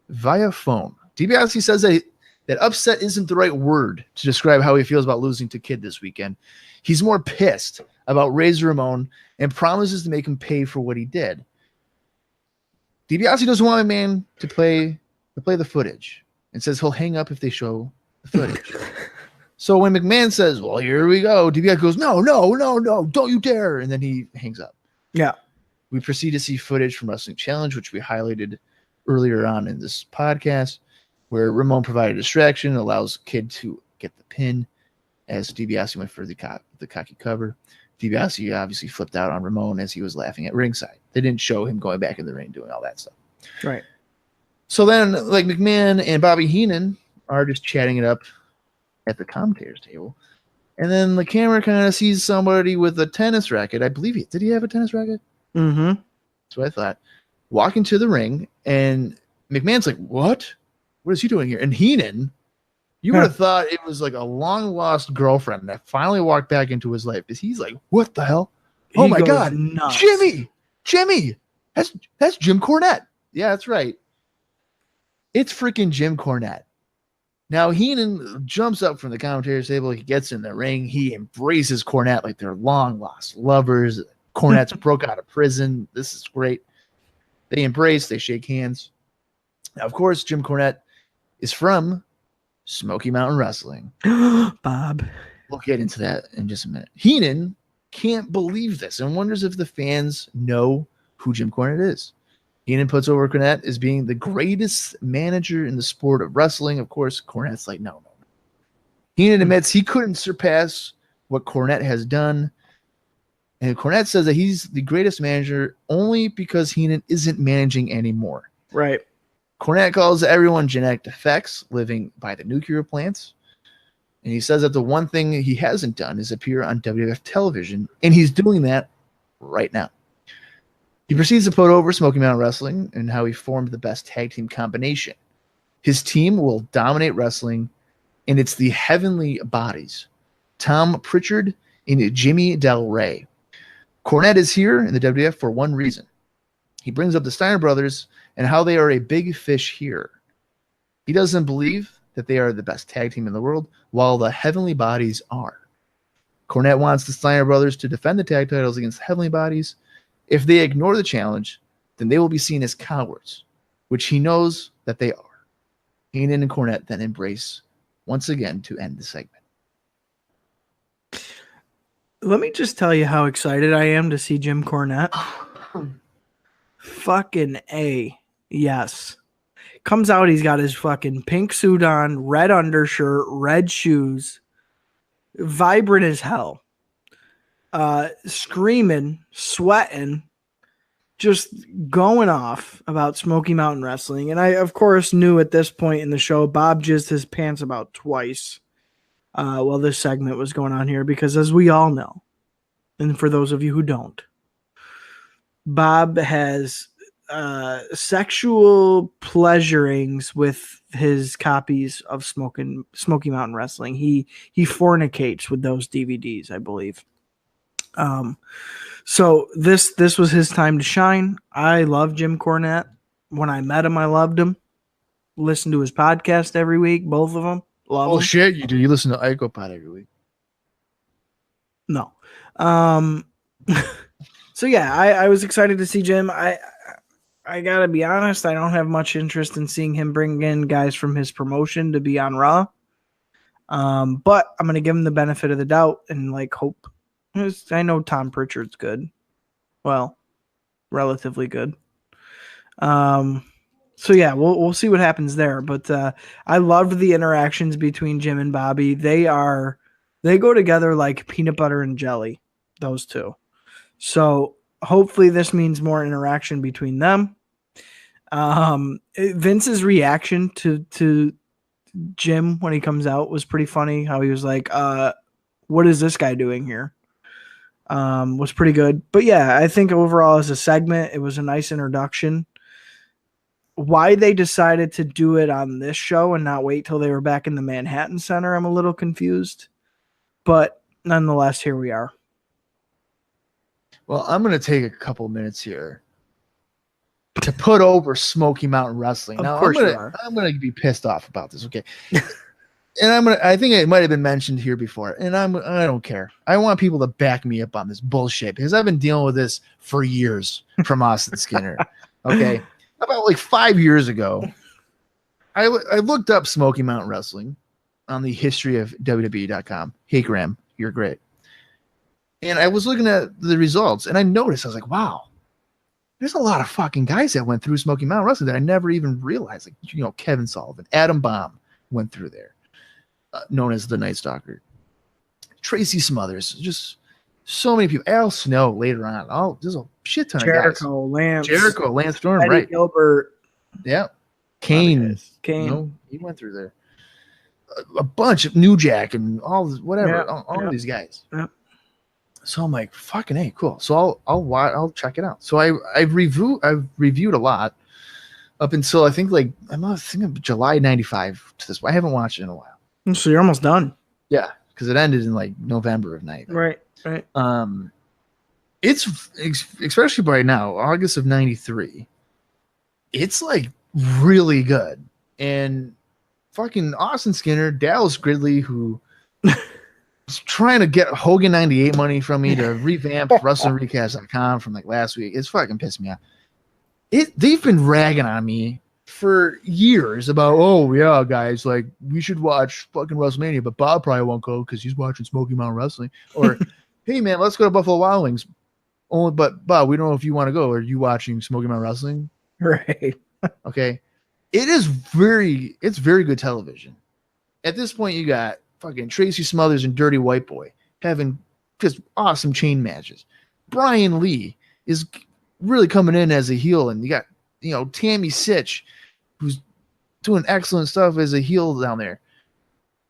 via phone. DiBiase says that upset isn't the right word to describe how he feels about losing to Kid this weekend. He's more pissed about Razor Ramon and promises to make him pay for what he did. DiBiase doesn't want a man to play the footage and says he'll hang up if they show the footage. So when McMahon says, well, here we go, DiBiase goes, no, don't you dare. And then he hangs up. Yeah. We proceed to see footage from Wrestling Challenge, which we highlighted earlier on in this podcast, where Ramon provided a distraction, allows Kid to get the pin as DiBiase went for the cocky cover. DiBiase obviously flipped out on Ramon as he was laughing at ringside. They didn't show him going back in the ring doing all that stuff. Right. So then, like, McMahon and Bobby Heenan are just chatting it up at the commentator's table. And then the camera kind of sees somebody with a tennis racket. I believe did he have a tennis racket? Mm-hmm. That's what I thought. Walking to the ring, and McMahon's like, what? What is he doing here? And Heenan, you would have thought it was like a long-lost girlfriend that finally walked back into his life. Because he's like, what the hell? Oh, my God. Nuts. Jimmy. That's Jim Cornette. Yeah, that's right. It's freaking Jim Cornette. Now, Heenan jumps up from the commentator's table. He gets in the ring. He embraces Cornette like they're long-lost lovers. Cornette's broke out of prison. This is great. They embrace. They shake hands. Now, of course, Jim Cornette is from Smoky Mountain Wrestling. Bob. We'll get into that in just a minute. Heenan can't believe this and wonders if the fans know who Jim Cornette is. Heenan puts over Cornette as being the greatest manager in the sport of wrestling. Of course, Cornette's like, no. Heenan admits he couldn't surpass what Cornette has done. And Cornette says that he's the greatest manager only because Heenan isn't managing anymore. Right. Cornette calls everyone genetic defects living by the nuclear plants. And he says that the one thing he hasn't done is appear on WWF television, and he's doing that right now. He proceeds to put over Smoky Mountain Wrestling and how he formed the best tag team combination. His team will dominate wrestling, and it's the Heavenly Bodies, Tom Pritchard and Jimmy Del Rey. Cornette is here in the WWF for one reason. He brings up the Steiner brothers and how they are a big fish here. He doesn't believe that they are the best tag team in the world, while the Heavenly Bodies are. Cornette wants the Steiner brothers to defend the tag titles against Heavenly Bodies. If they ignore the challenge, then they will be seen as cowards, which he knows that they are. Heenan and Cornette then embrace once again to end the segment. Let me just tell you how excited I am to see Jim Cornette. Fucking A. Yes. Comes out, he's got his fucking pink suit on, red undershirt, red shoes, vibrant as hell. Screaming, sweating, just going off about Smoky Mountain Wrestling. And I, of course, knew at this point in the show, Bob jizzed his pants about twice while this segment was going on here, because as we all know, and for those of you who don't, Bob has sexual pleasurings with his copies of Smoky Mountain Wrestling. He fornicates with those DVDs, I believe. So this was his time to shine. I love Jim Cornette. When I met him, I loved him. Listen to his podcast every week, both of them. Love him. Shit, you do. You listen to ICOPOD every week. No. So yeah, I was excited to see Jim. I gotta be honest, I don't have much interest in seeing him bring in guys from his promotion to be on Raw. But I'm gonna give him the benefit of the doubt and hope. I know Tom Pritchard's good. Well, relatively good. So yeah, we'll see what happens there. But I loved the interactions between Jim and Bobby. They go together like peanut butter and jelly, those two. So hopefully this means more interaction between them. Vince's reaction to Jim when he comes out was pretty funny. How he was like, what is this guy doing here? was pretty good. But yeah, I think overall as a segment, it was a nice introduction. Why they decided to do it on this show and not wait till they were back in the Manhattan Center, I'm a little confused. But nonetheless, here we are. Well, I'm going to take a couple minutes here to put over Smoky Mountain Wrestling. Now, I'm going to be pissed off about this, okay? And I think it might have been mentioned here before, and I don't care. I want people to back me up on this bullshit because I've been dealing with this for years from Austin Skinner. Okay, about like 5 years ago, I looked up Smoky Mountain Wrestling on the history of WWE.com. Hey Graham, you're great. And I was looking at the results, and I noticed, I was like, wow, there's a lot of fucking guys that went through Smoky Mountain Wrestling that I never even realized. Like, you know, Kevin Sullivan, Adam Bomb went through there. Known as the Night Stalker, Tracy Smothers, just so many people. Al Snow later on. Oh, there's a shit ton of guys. Lance Storm, Eddie right? Gilbert, yeah, Kane. You know, he went through there. A bunch of New Jack and all whatever, all these guys. Yeah. So I'm like, fucking hey, cool. So I'll check it out. So I've reviewed a lot up until I think July '95 to this. I haven't watched it in a while. So you're almost done. Yeah, because it ended in like November of '90. Right. It's especially right now, August of '93. It's like really good, and fucking Austin Skinner, Dallas Gridley, who was trying to get Hogan '98 money from me to revamp WrestlingRecast.com from like last week. It's fucking pissed me off. They've been ragging on me for years about, oh yeah, guys, like we should watch fucking WrestleMania, but Bob probably won't go because he's watching Smoky Mountain Wrestling. Or, hey man, let's go to Buffalo Wild Wings. Only, but Bob, we don't know if you want to go. Are you watching Smoky Mountain Wrestling? Right. Okay. It's very good television. At this point, you got fucking Tracy Smothers and Dirty White Boy having just awesome chain matches. Brian Lee is really coming in as a heel, and you got, you know, Tammy Sitch, who's doing excellent stuff as a heel down there.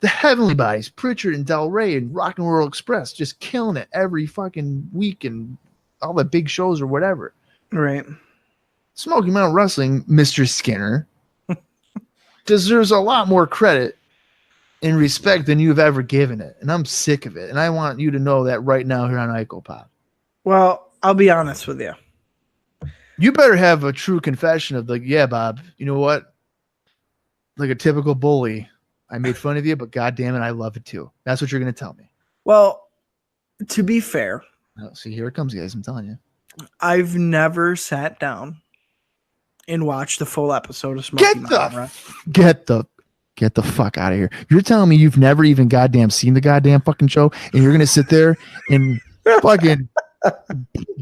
The Heavenly Bodies, Pritchard and Del Rey and Rock and Roll Express, just killing it every fucking week and all the big shows or whatever. Right. Smoky Mountain Wrestling, Mr. Skinner, deserves a lot more credit and respect than you've ever given it. And I'm sick of it. And I want you to know that right now here on ICOPOD. Well, I'll be honest with you. You better have a true confession of like, yeah, Bob, you know what? Like a typical bully, I made fun of you, but God damn it, I love it too. That's what you're going to tell me. Well, to be fair. Oh, see, here it comes, guys. I'm telling you. I've never sat down and watched the full episode of Smoky Mountain. Get the fuck out of here. You're telling me you've never even goddamn seen the goddamn fucking show, and you're going to sit there and fucking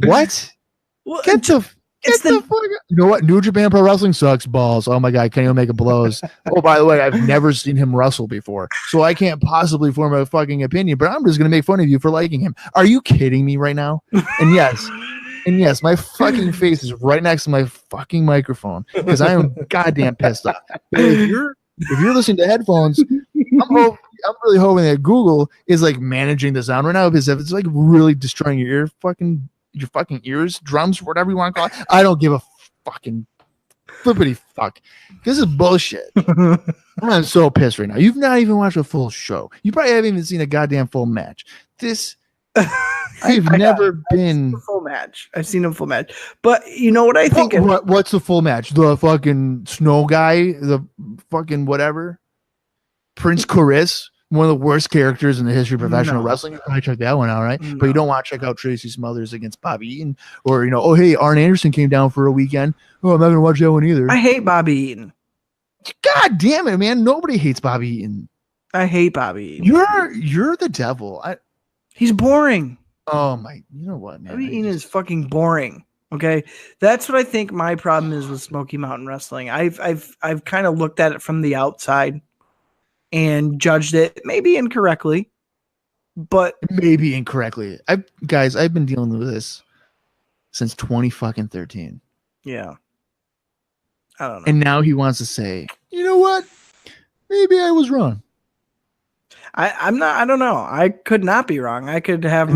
what? Well, you know what? New Japan Pro Wrestling sucks balls. Oh my God, Kenny Omega blows. Oh, by the way, I've never seen him wrestle before, so I can't possibly form a fucking opinion. But I'm just gonna make fun of you for liking him. Are you kidding me right now? And yes, my fucking face is right next to my fucking microphone because I am goddamn pissed off. But if you're listening to headphones, I'm really hoping that Google is like managing the sound right now, because if it's like really destroying your fucking ears, drums, whatever you want to call it, I don't give a fucking flippity fuck. This is bullshit. I'm so pissed right now. You've not even watched a full show. You probably haven't even seen a goddamn full match. I've never been full match. I've seen a full match, but you know what I think? What's the full match? The fucking snow guy, the fucking whatever, Prince Chorus. One of the worst characters in the history of professional wrestling. You probably check that one out, right? No. But you don't want to check out Tracy Smothers against Bobby Eaton, or, you know, oh, hey, Arn Anderson came down for a weekend. Oh, I'm not going to watch that one either. I hate Bobby Eaton. God damn it, man. Nobody hates Bobby Eaton. I hate Bobby Eaton. You're the devil. He's boring. Oh, my. You know what, man? Bobby Eaton is fucking boring. Okay? That's what I think my problem is with Smoky Mountain Wrestling. I've kind of looked at it from the outside and judged it maybe incorrectly, but maybe incorrectly. I've been dealing with this since 2013. Yeah. I don't know. And now he wants to say, you know what? Maybe I was wrong. I don't know. I could not be wrong. I could have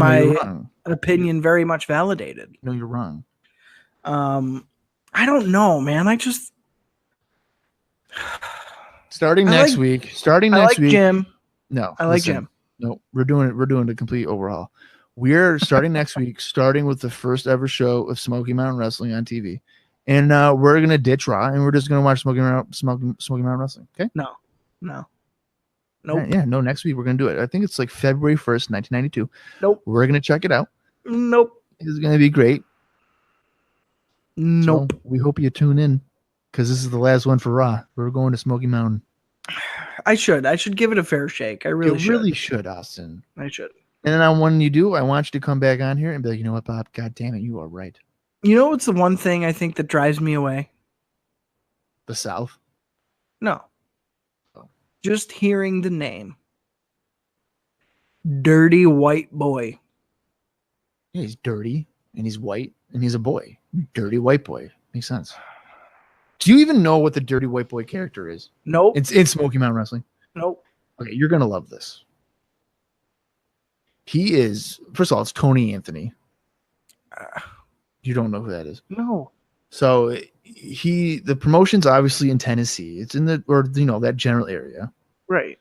opinion very much validated. No, you're wrong. I don't know, man. Starting next week. Jim. No, I like Jim. No, we're doing a complete overhaul. We're starting next week, starting with the first ever show of Smoky Mountain Wrestling on TV. And we're gonna ditch Raw and we're just gonna watch Smoky Mountain Wrestling. Okay? No. Nope. Yeah, no, next week we're gonna do it. I think it's like February 1st, 1992. Nope. We're gonna check it out. Nope. It's gonna be great. Nope. So we hope you tune in because this is the last one for Raw. We're going to Smoky Mountain. I should give it a fair shake. I really should, Austin. I should. And then when you do, I want you to come back on here and be like, you know what, Bob? God damn it, you are right. You know what's the one thing I think that drives me away? The South? No. Oh. Just hearing the name. Dirty white boy. Yeah, he's dirty and he's white and he's a boy. Dirty white boy. Makes sense. Do you even know what the dirty white boy character is? Nope. It's in Smoky Mountain Wrestling. Nope. Okay, you're gonna love this. He is, first of all, it's Tony Anthony. You don't know who that is. No. So the promotion's obviously in Tennessee. It's in that general area. Right.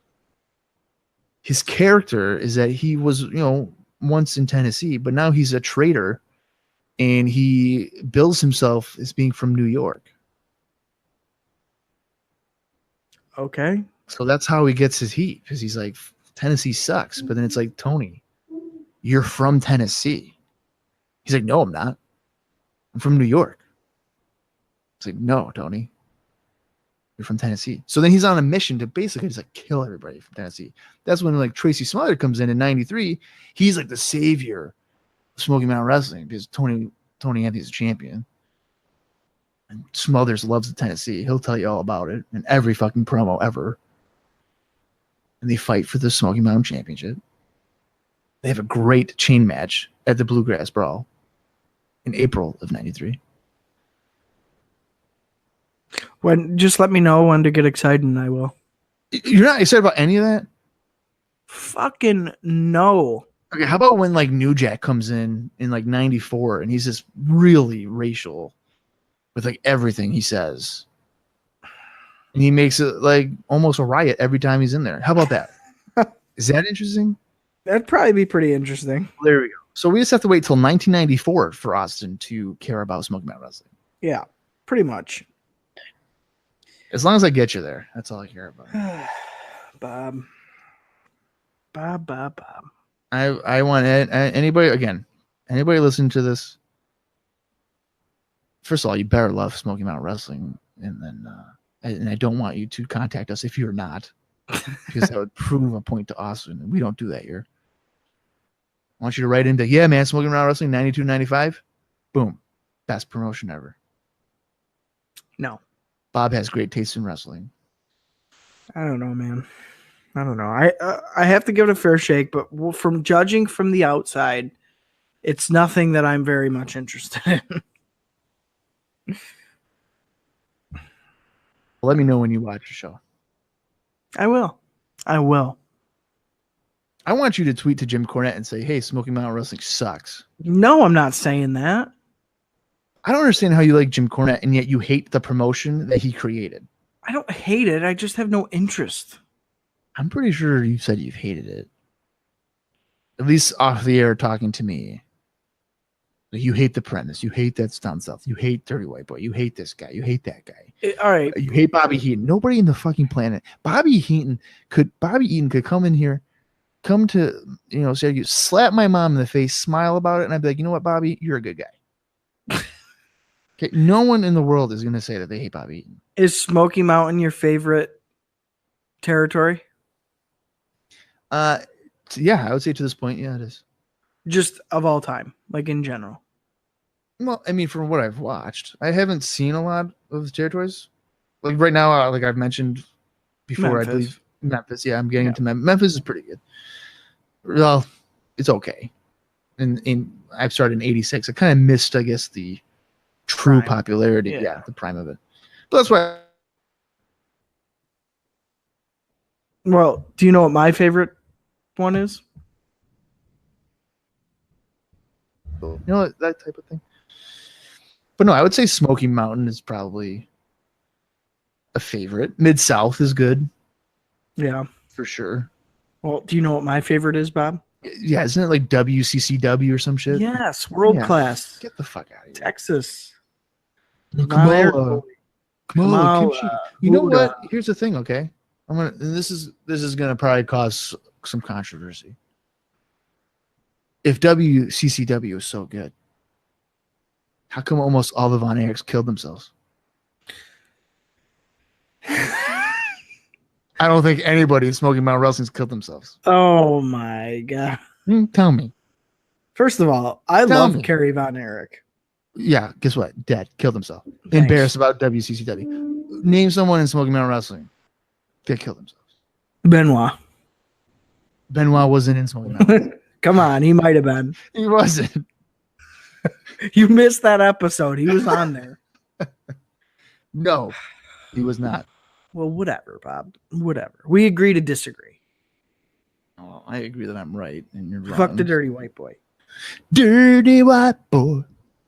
His character is that he was, once in Tennessee, but now he's a traitor and he bills himself as being from New York. Okay. So that's how he gets his heat, because he's like, Tennessee sucks. But then it's like, Tony, you're from Tennessee. He's like, no, I'm not. I'm from New York. It's like, no, Tony, you're from Tennessee. So then he's on a mission to basically just like kill everybody from Tennessee. That's when like Tracy Smothers comes in '93. He's like the savior of Smoky Mountain Wrestling because Tony Anthony's a champion. And Smothers loves the Tennessee. He'll tell you all about it in every fucking promo ever. And they fight for the Smoky Mountain Championship. They have a great chain match at the Bluegrass Brawl in April of '93. Just let me know when to get excited and I will. You're not excited about any of that? Fucking no. Okay, how about when like New Jack comes in like '94 and he's just really racial with like everything he says. And he makes it like almost a riot every time he's in there. How about that? Is that interesting? That'd probably be pretty interesting. There we go. So we just have to wait till 1994 for Austin to care about Smoky Mountain Wrestling. Yeah, pretty much. As long as I get you there, that's all I care about. Bob. I want anybody listening to this. First of all, you better love Smoky Mountain Wrestling, and then and I don't want you to contact us if you're not, because that would prove a point to Austin, and we don't do that here. I want you to write in, yeah, man, Smoky Mountain Wrestling 92, 95, boom, best promotion ever. No. Bob has great taste in wrestling. I don't know, man. I don't know. I have to give it a fair shake, but from judging from the outside, it's nothing that I'm very much interested in. Let me know when you watch the show. I will. I want you to tweet to Jim Cornette and say, hey, Smoky Mountain Wrestling sucks. No, I'm not saying that. I don't understand how you like Jim Cornette and yet you hate the promotion that he created. I don't hate it. I just have no interest. I'm pretty sure you said you've hated it. At least off the air talking to me. You hate the premise. You hate that down south. You hate Dirty White Boy. You hate this guy. You hate that guy. All right. You hate Bobby Eaton. Nobody in the fucking planet. Bobby Eaton could come in here, come to, say you slap my mom in the face, smile about it, and I'd be like, you know what, Bobby, you're a good guy. Okay, no one in the world is going to say that they hate Bobby Eaton. Is Smoky Mountain your favorite territory? Yeah, I would say to this point, yeah, it is. Just of all time, like in general. Well, I mean, from what I've watched, I haven't seen a lot of the territories. Like right now, like I've mentioned before, Memphis. I believe Memphis. Yeah, I'm getting into Memphis. Memphis is pretty good. Well, it's okay. And I've started in '86. I kind of missed, I guess, the true popularity. Yeah, the prime of it. But that's why. Well, do you know what my favorite one is? You know, that type of thing. But no, I would say Smoky Mountain is probably a favorite. Mid-South is good. Yeah. For sure. Well, do you know what my favorite is, Bob? Yeah, isn't it like WCCW or some shit? Yes, world class. Get the fuck out of here. Texas. Kamala. Kamala. You know what? Here's the thing, okay? This is gonna probably cause some controversy. If WCCW is so good, how come almost all the Von Erichs killed themselves? I don't think anybody in Smoky Mountain Wrestling's killed themselves. Oh my god! Tell me. First of all, I love Kerry Von Erich. Yeah, guess what? Dead. Killed himself. Thanks. Embarrassed about WCCW. Name someone in Smoky Mountain Wrestling that killed themselves. Benoit. Benoit wasn't in Smoky Mountain. Come on, he might have been. He wasn't. You missed that episode. He was on there. No, he was not. Well, whatever, Bob. Whatever. We agree to disagree. Oh, I agree that I'm right and you're wrong. Fuck the dirty white boy. Dirty white boy.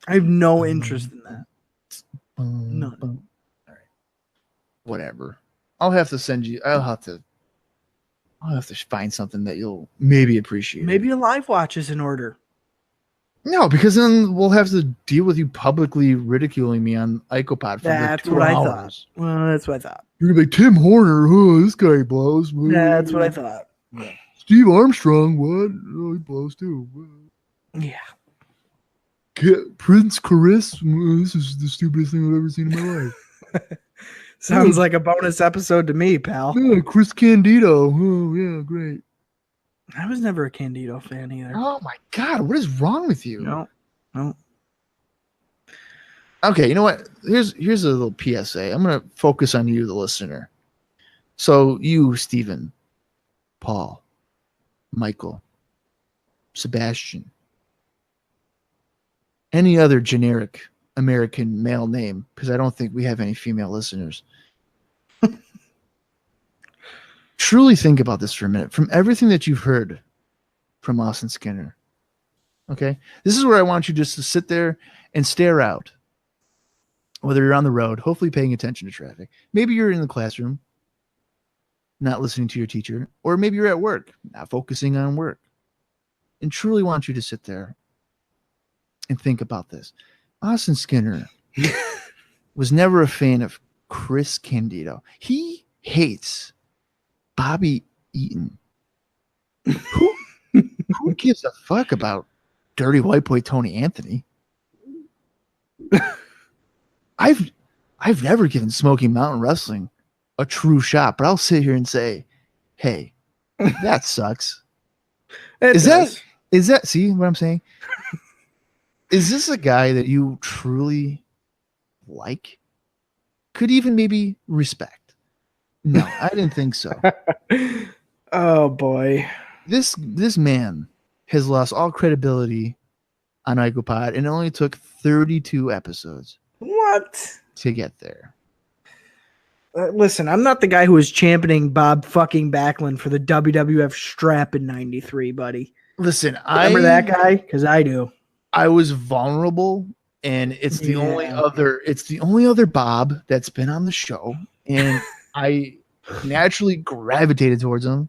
I have no interest in that. None. All right. Whatever. I'll have to send you. I'll have to find something that you'll maybe appreciate. Maybe a live watch is in order. No, because then we'll have to deal with you publicly ridiculing me on ICOPOD for that's like 2 what hours. I thought. Well, that's what I thought. You're gonna be like, Tim Horner, oh, this guy blows. That's what I thought. Yeah. Steve Armstrong, what? Oh, he blows too. Yeah. Prince Chris, this is the stupidest thing I've ever seen in my life. Sounds like a bonus episode to me, pal. Yeah, Chris Candido. Oh, yeah, great. I was never a Candido fan either. Oh my God, what is wrong with you? No. Okay, you know what? Here's a little PSA. I'm gonna focus on you, the listener. So you, Stephen, Paul, Michael, Sebastian, any other generic American male name, because I don't think we have any female listeners. Truly think about this for a minute. From everything that you've heard from Austin Skinner, okay? This is where I want you just to sit there and stare out. Whether you're on the road, hopefully paying attention to traffic. Maybe you're in the classroom, not listening to your teacher. Or maybe you're at work, not focusing on work. And truly want you to sit there and think about this. Austin Skinner was never a fan of Chris Candido. He hates Bobby Eaton. Who gives a fuck about dirty white boy Tony Anthony? I've never given Smoky Mountain Wrestling a true shot, but I'll sit here and say, hey, that sucks. Is that see what I'm saying? Is this a guy that you truly like? Could even maybe respect? No, I didn't think so. Oh boy. This man has lost all credibility on ICOPOD, and it only took 32 episodes. What? To get there. Listen, I'm not the guy who was championing Bob fucking Backlund for the WWF strap in '93, buddy. Listen, remember that guy? Because I do. I was vulnerable, and it's the only other Bob that's been on the show, and I naturally gravitated towards him.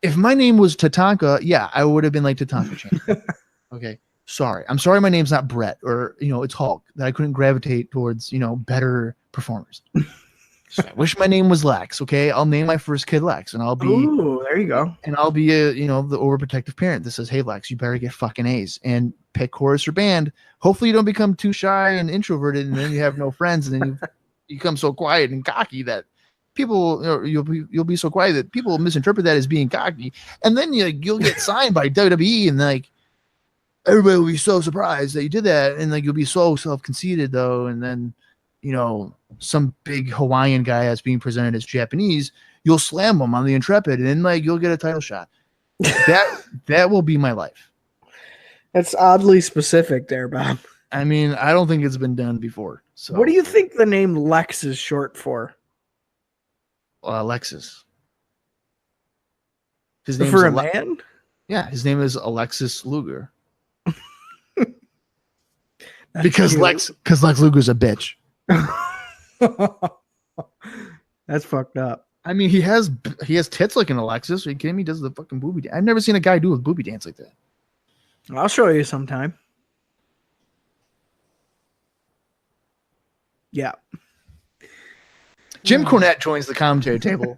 If my name was Tatanka, yeah, I would have been like Tatanka champion. Okay. Sorry. I'm sorry my name's not Brett or, it's Hulk, that I couldn't gravitate towards, better performers. So I wish my name was Lex, okay? I'll name my first kid Lex, and I'll be... Ooh, there you go. And I'll be the overprotective parent that says, hey, Lex, you better get fucking A's and pick chorus or band. Hopefully you don't become too shy and introverted, and then you have no friends, and then you become so quiet and cocky that people, you'll be so quiet that people misinterpret that as being cocky, and then you'll get signed by WWE, and everybody will be so surprised that you did that, and you'll be so self-conceited though, and then some big Hawaiian guy that's being presented as Japanese, you'll slam him on the Intrepid, and then you'll get a title shot. That will be my life. That's oddly specific there, Bob. I mean, I don't think it's been done before. So what do you think the name Lex is short for? Alexis. His name for a man? Yeah, his name is Alexis Luger. Because Lex Luger's a bitch. That's fucked up. I mean, he has tits like an Alexis. Are you kidding me? He does the fucking booby dance. I've never seen a guy do a booby dance like that. I'll show you sometime. Yeah. Jim Cornette joins the commentary table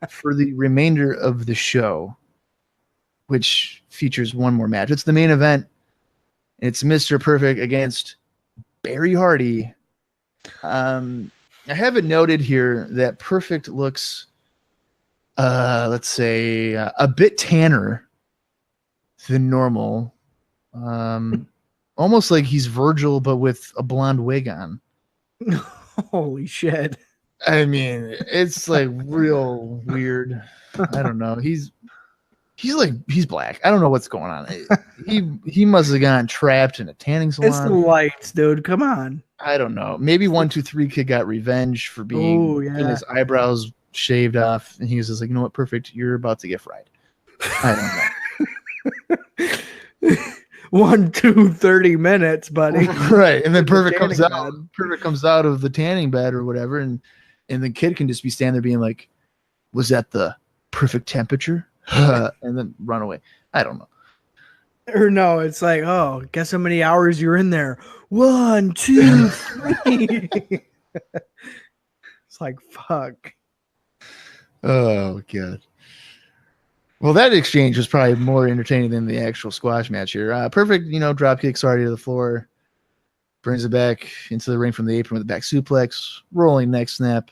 for the remainder of the show, which features one more match. It's the main event. It's Mr. Perfect against Barry Hardy. I have it noted here that Perfect looks, let's say, a bit tanner than normal. Almost like he's Virgil, but with a blonde wig on. Holy shit. I mean, it's like real weird. I don't know. He's black. I don't know what's going on. He must have gotten trapped in a tanning salon. It's the lights, dude. Come on. I don't know. Maybe 1-2-3 Kid got revenge for being getting his eyebrows shaved off, and he was just like, you know what, Perfect, you're about to get fried. I don't know. 1, 2, 30 minutes, buddy. Right. And then Perfect comes out. Perfect comes out of the tanning bed or whatever, and the kid can just be standing there being like, was that the perfect temperature? And then run away. I don't know. Or no, it's like, oh, guess how many hours you're in there? 1, 2, 3. It's like, fuck. Oh, God. Well, that exchange was probably more entertaining than the actual squash match here. Perfect, drop kicks Hardy to the floor. Brings it back into the ring from the apron with a back suplex. Rolling neck snap.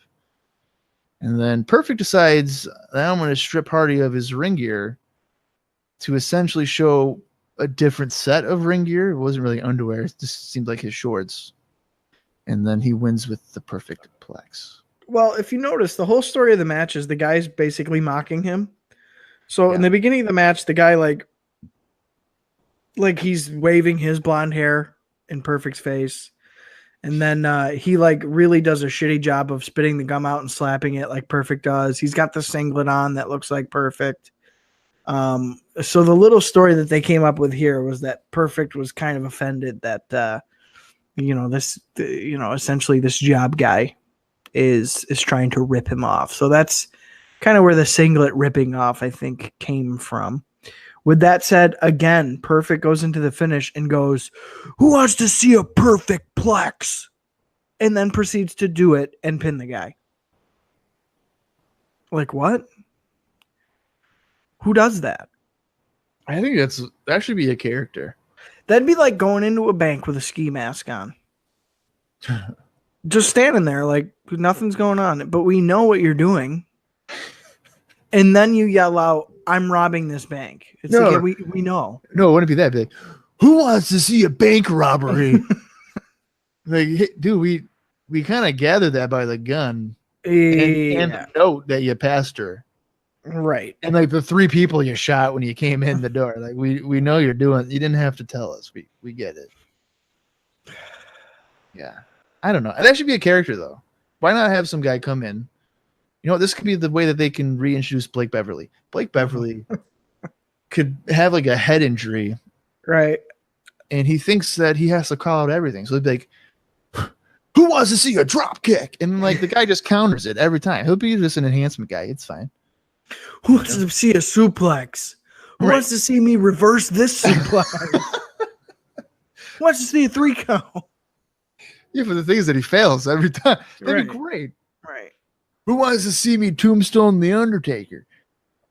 And then Perfect decides that I'm going to strip Hardy of his ring gear to essentially show a different set of ring gear. It wasn't really underwear. It just seemed like his shorts. And then he wins with the Perfect Plex. Well, if you notice, the whole story of the match is the guy's basically mocking him. So in the beginning of the match, the guy like he's waving his blonde hair in Perfect's face. And then he like really does a shitty job of spitting the gum out and slapping it like Perfect does. He's got the singlet on that looks like Perfect. So the little story that they came up with here was that Perfect was kind of offended that, essentially this job guy is trying to rip him off. So that's kind of where the singlet ripping off, I think, came from. With that said, again, Perfect goes into the finish and goes, "Who wants to see a perfect plex?" And then proceeds to do it and pin the guy. Like, what? Who does that? I think that should be a character. That'd be like going into a bank with a ski mask on. Just standing there like nothing's going on. But we know what you're doing. And then you yell out, "I'm robbing this bank." It's like, yeah, we know. No, it wouldn't be that big. Who wants to see a bank robbery? Like, hey, dude, we kind of gathered that by the gun and the note that you passed her. Right. And like the 3 people you shot when you came in the door. Like we know you didn't have to tell us. We get it. Yeah. I don't know. That should be a character though. Why not have some guy come in? This could be the way that they can reintroduce Blake Beverly. Blake Beverly could have like a head injury. Right. And he thinks that he has to call out everything. So he'd be like, "Who wants to see a drop kick?" And like the guy just counters it every time. He'll be just an enhancement guy. It's fine. Who wants to see a suplex? Who wants to see me reverse this suplex? Who wants to see a 3 count? Yeah, but the thing is that he fails every time. That'd be great. Right. Who wants to see me tombstone the Undertaker?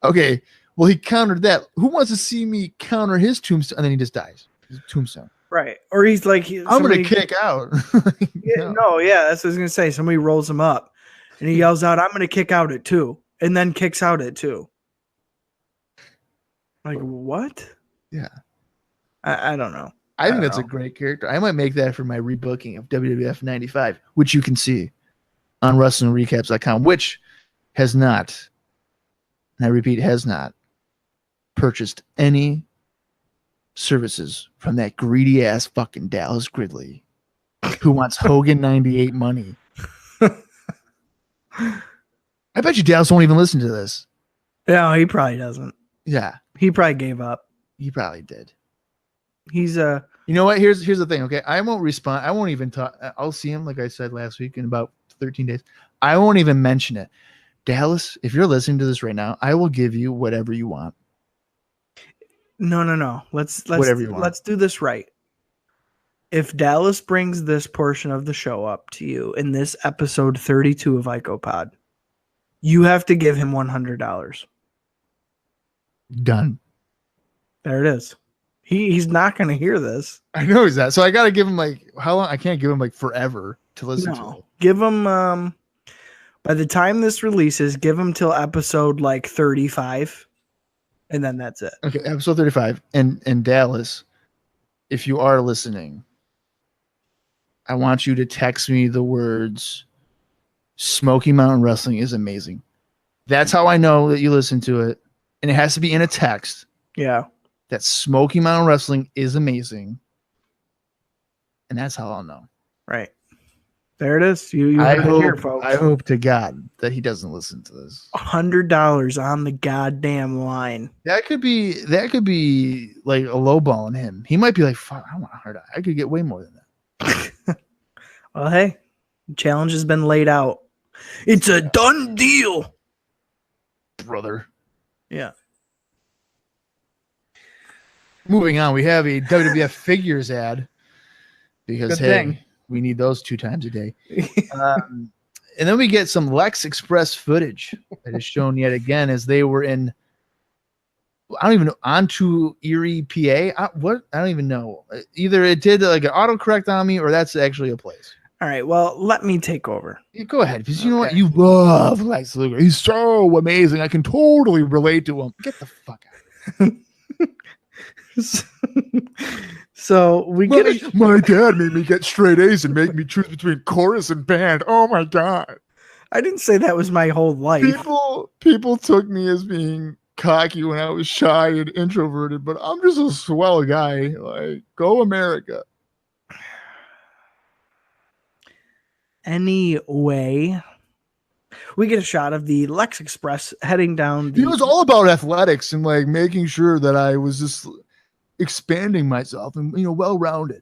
Okay, well, he countered that. Who wants to see me counter his tombstone? And then he just dies. His tombstone. Right. Or he's like, I'm going to kick out. That's what I was going to say. Somebody rolls him up and he yells out, "I'm going to kick out at 2." And then kicks out at 2. Like, what? Yeah. I don't know. I think that's a great character. I might make that for my rebooking of WWF 95, which you can see on WrestlingRecaps.com, which has not, and I repeat, has not purchased any services from that greedy ass fucking Dallas Gridley who wants Hogan 98 money. I bet you Dallas won't even listen to this. No, he probably doesn't. Yeah. He probably gave up. He probably did. He's You know what? Here's the thing. Okay, I won't respond. I won't even talk. I'll see him, like I said last week, in about 13 days. I won't even mention it. Dallas, if you're listening to this right now, I will give you whatever you want. No. Let's Whatever you want. let's do this right. If Dallas brings this portion of the show up to you in this episode 32 of ICOPOD, you have to give him $100. Done. There it is. He's not going to hear this. I know he's that. So I got to give him like how long? I can't give him like forever to listen to it. Give him by the time this releases, give him till episode like 35, and then that's it. Okay, episode 35. And Dallas, if you are listening, I want you to text me the words Smoky Mountain Wrestling is amazing. That's how I know that you listen to it. And it has to be in a text. Yeah. That Smoky Mountain Wrestling is amazing. And that's how I'll know. Right. There it is. You heard it here, folks. I hope to God that he doesn't listen to this. $100 on the goddamn line. That could be like a lowballing him. He might be like, fuck, I want $100. I could get way more than that. Well, hey, the challenge has been laid out. It's a done deal, brother. Yeah. Moving on, we have a WWF figures ad because we need those 2 times a day. And then we get some Lex Express footage that is shown yet again as they were in, I don't even know, onto Erie, PA. I don't even know. Either it did like an autocorrect on me or that's actually a place. All right, well, let me take over. Yeah, go ahead, because you know what? You love Lex Luger. He's so amazing. I can totally relate to him. Get the fuck out. So we get my dad made me get straight A's and make me choose between chorus and band. Oh my God. I didn't say that was my whole life. People took me as being cocky when I was shy and introverted, but I'm just a swell guy. Like, go America. Anyway, we get a shot of the Lex Express heading down. It was all about athletics and like making sure that I was just expanding myself and, you know, well-rounded.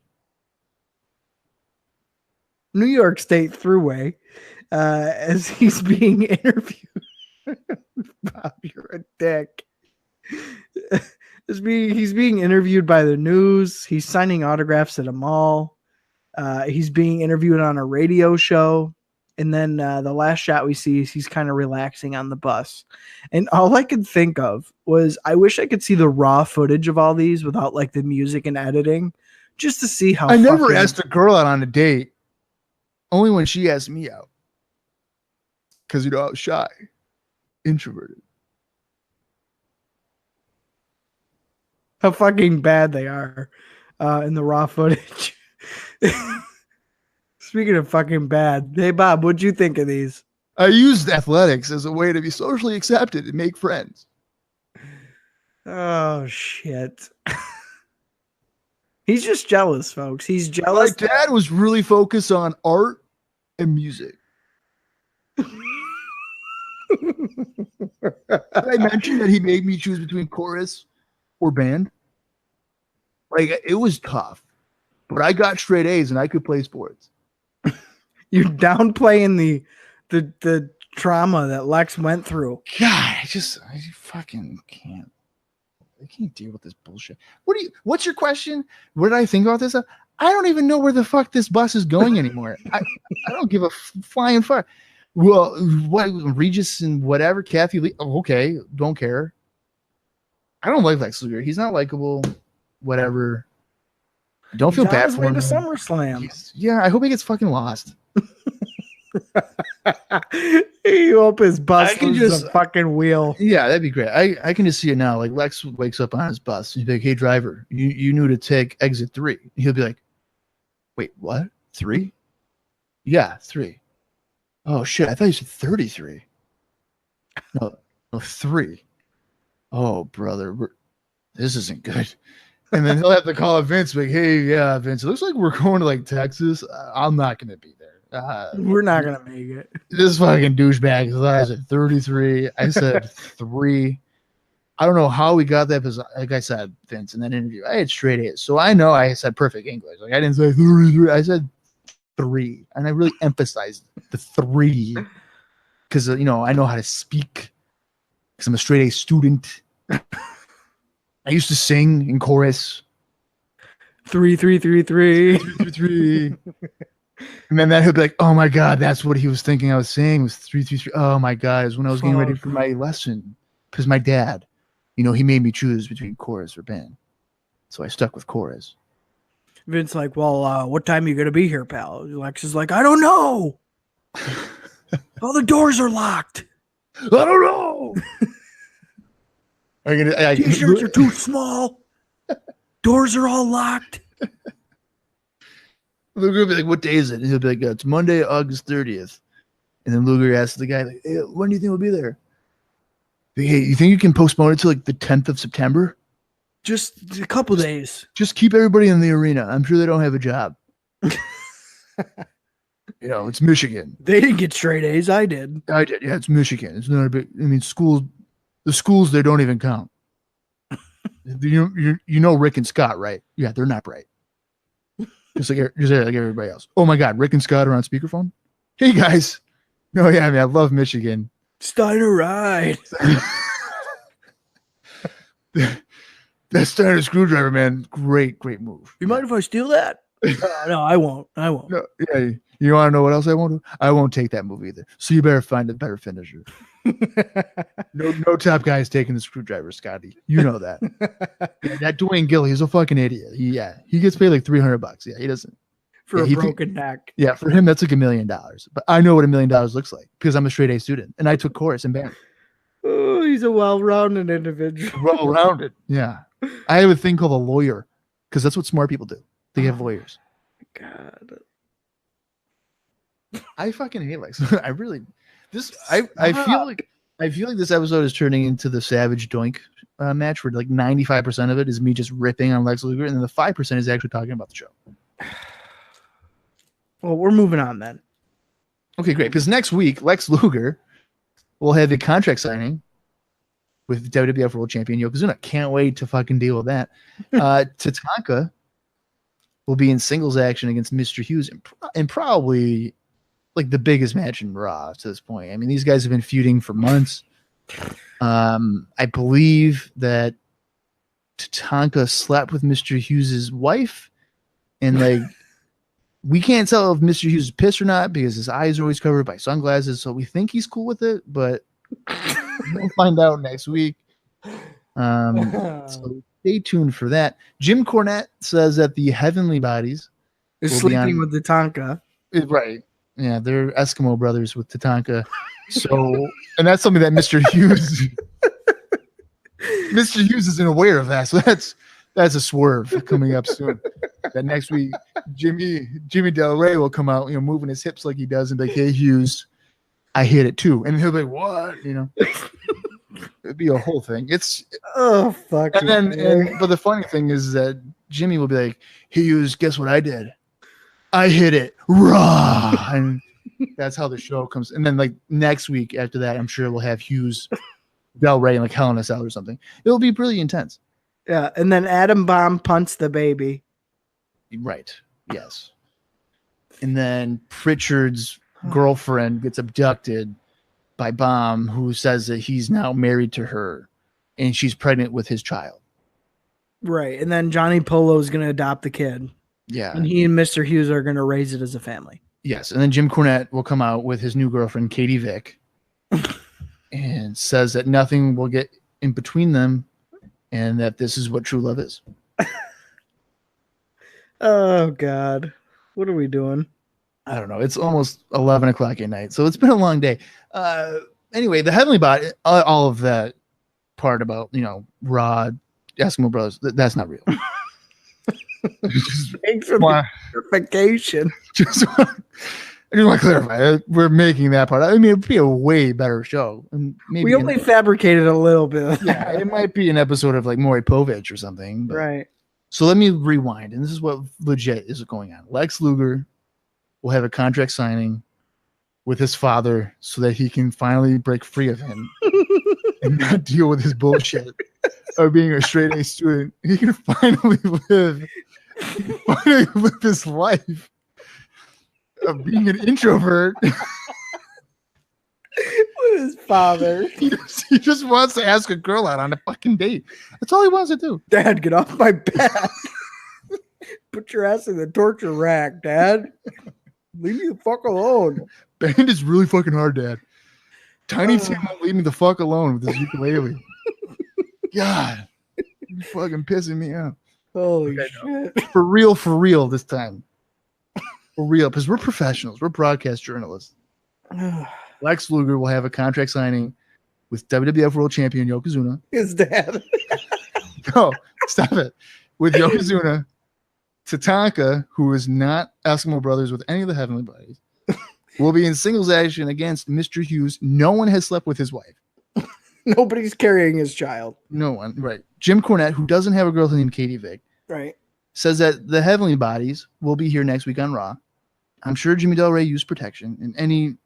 New York State Thruway, as he's being interviewed. Bob, you're a dick. He's being interviewed by the news. He's signing autographs at a mall. He's being interviewed on a radio show. And then the last shot we see is he's kind of relaxing on the bus. And all I could think of was I wish I could see the raw footage of all these without like the music and editing, just to see how. I never asked a girl out on a date. Only when she asked me out. Because, you know, I was shy, introverted. How fucking bad they are in the raw footage. Speaking of fucking bad, hey Bob, what'd you think of these? I used athletics as a way to be socially accepted and make friends. Oh shit. He's just jealous, folks. He's jealous. My dad was really focused on art and music. Did I mention that he made me choose between chorus or band? Like, it was tough, but I got straight A's and I could play sports. You're downplaying the trauma that Lex went through. God, I fucking can't. I can't deal with this bullshit. What's your question? What did I think about this? I don't even know where the fuck this bus is going anymore. I don't give a flying fuck. Well, what Regis and whatever, Kathy Lee. Oh, okay, don't care. I don't like Lex Luger. He's not likable. Whatever. Don't feel bad for him. To SummerSlam. Yeah, I hope he gets fucking lost. You hope his bus is a fucking wheel. Yeah, that'd be great. I can just see it now. Like Lex wakes up on his bus and he's like, "Hey driver, you knew to take exit 3." He'll be like, "Wait, what? 3? Yeah, 3. Oh shit, I thought you said 33. No, 3. Oh brother, this isn't good." And then he'll have to call Vince, like, "Hey, yeah, Vince, it looks like we're going to like Texas. I'm not going to be there. We're not going to make it." This fucking douchebag thought I said 33. I said 3. I don't know how we got that because, like I said, Vince, in that interview, I had straight A's. So I know I said perfect English. Like I didn't say 3. I said 3. And I really emphasized the 3 because, I know how to speak because I'm a straight A student. I used to sing in chorus. 3, 3, 3, 3. 3, 3, 3. And then he'll be like, oh my God, that's what he was thinking I was saying was 3, 3, 3. Oh my God, it was when I was getting ready for my lesson. Because my dad, he made me choose between chorus or band. So I stuck with chorus. Vince like, well, what time are you going to be here, pal? Lex is like, I don't know. All the doors are locked. I don't know. T-shirts are too small. Doors are all locked. Luger will be like, what day is it? And he'll be like, it's Monday, August 30th. And then Luger asks the guy, like, hey, when do you think we'll be there? Hey, you think you can postpone it to like the 10th of September? Just a couple days. Just keep everybody in the arena. I'm sure they don't have a job. It's Michigan. They didn't get straight A's. I did. I did. Yeah, it's Michigan. It's not a big. Schools. The schools they don't even count. You know Rick and Scott, right? Yeah, they're not bright. Just like everybody else. Oh my God, Rick and Scott are on speakerphone. Hey guys. No, yeah, I love Michigan. Steiner ride. That Steiner screwdriver, man. Great move. You mind if I steal that? No, I won't. No, yeah, you want to know what else I won't do? I won't take that move either. So you better find a better finisher. No top guy is taking the screwdriver, Scotty. You know that. That Dwayne Gill, he's a fucking idiot. He gets paid like $300. Yeah, he doesn't. For a broken neck. Yeah, for him, that's like $1 million. But I know what $1 million looks like because I'm a straight A student and I took chorus and band. Oh, he's a well-rounded individual. Well-rounded. Yeah. I have a thing called a lawyer because that's what smart people do. They have lawyers. God. I fucking hate Lex. I feel like this episode is turning into the Savage Doink match where like 95% of it is me just ripping on Lex Luger and then the 5% is actually talking about the show. Well, we're moving on then. Okay, great. Because next week, Lex Luger will have a contract signing with WWF World Champion Yokozuna. Can't wait to fucking deal with that. Tatanka will be in singles action against Mr. Hughes and probably like the biggest match in Raw to this point. I mean, these guys have been feuding for months. I believe that Tatanka slept with Mr. Hughes' wife and like we can't tell if Mr. Hughes is pissed or not because his eyes are always covered by sunglasses. So we think he's cool with it, but we'll find out next week. So stay tuned for that. Jim Cornette says that the Heavenly Bodies is sleeping with Tatanka. Right. Yeah, they're Eskimo brothers with Tatanka. So, and that's something that Mr. Hughes isn't aware of that. So that's a swerve coming up soon. That next week, Jimmy Del Rey will come out, moving his hips like he does and be like, hey, Hughes, I hit it too. And he'll be like, what? It'd be a whole thing. Fuck. But the funny thing is that Jimmy will be like, hey, Hughes, guess what I did? I hit it raw. And that's how the show comes. And then like next week after that, I'm sure we'll have Hughes, Del Rey, and like Hell in a Cell or something. It'll be pretty intense. Yeah, and then Adam Bomb punts the baby. Right. Yes. And then Pritchard's girlfriend gets abducted by Bomb, who says that he's now married to her and she's pregnant with his child. Right. And then Johnny Polo is going to adopt the kid. Yeah. And he and Mr. Hughes are going to raise it as a family. Yes. And then Jim Cornette will come out with his new girlfriend, Katie Vick, and says that nothing will get in between them and that this is what true love is. Oh, God. What are we doing? I don't know. It's almost 11 o'clock at night, so it's been a long day. Anyway, the Heavenly Body, all of that part about, Rod, Eskimo Brothers, that's not real. Thanks for the clarification. I just want to clarify. We're making that part. I mean, it'd be a way better show. And maybe we only fabricated a little bit. Yeah, it might be an episode of like Maury Povich or something. But. Right. So let me rewind, and this is what legit is going on. Lex Luger will have a contract signing with his father so that he can finally break free of him and not deal with his bullshit of being a straight A student, he can finally live his life of being an introvert. With his father. He just wants to ask a girl out on a fucking date. That's all he wants to do. Dad, get off my back. Put your ass in the torture rack, Dad. Leave me the fuck alone. Band is really fucking hard, Dad. Tiny Tim won't leave me the fuck alone with his ukulele. God, you're fucking pissing me off. Holy shit. For real this time. For real, because we're professionals. We're broadcast journalists. Lex Luger will have a contract signing with WWF World Champion Yokozuna. His dad. No, stop it. With Yokozuna, Tatanka, who is not Eskimo brothers with any of the Heavenly Bodies, will be in singles action against Mr. Hughes. No one has slept with his wife. Nobody's carrying his child. No one, right. Jim Cornette, who doesn't have a girlfriend named Katie Vick, right, says that the Heavenly Bodies will be here next week on Raw. I'm sure Jimmy Del Rey used protection in any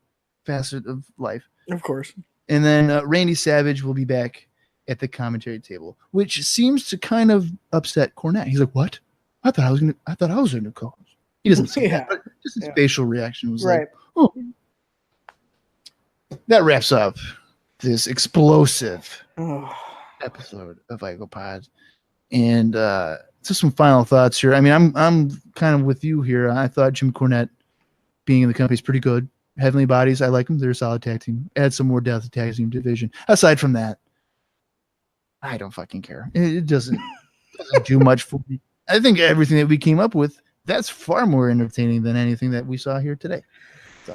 facet of life. Of course. And then Randy Savage will be back at the commentary table, which seems to kind of upset Cornette. He's like, "What? I thought I was a new co-host." He doesn't say that, but just his facial reaction was like, "Oh." That wraps up this explosive episode of ICOPOD. And just some final thoughts here. I mean, I'm kind of with you here. I thought Jim Cornette being in the company is pretty good. Heavenly Bodies, I like them. They're a solid tag team. Add some more depth to tag team division. Aside from that, I don't fucking care. It doesn't do much for me. I think everything that we came up with, that's far more entertaining than anything that we saw here today. So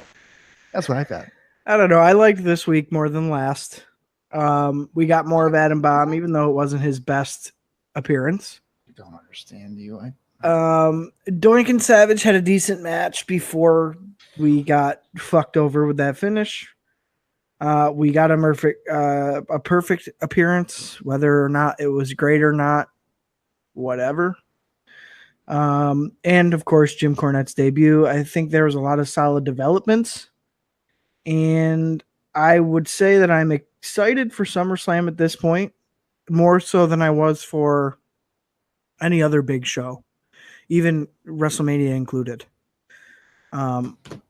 that's what I thought. I don't know. I liked this week more than last. We got more of Adam Bomb, even though it wasn't his best appearance. I don't understand you. Doink and Savage had a decent match before we got fucked over with that finish. We got a perfect appearance, whether or not it was great or not, whatever. And of course, Jim Cornette's debut. I think there was a lot of solid developments, and I would say that I'm excited for SummerSlam at this point, more so than I was for any other big show, even WrestleMania included.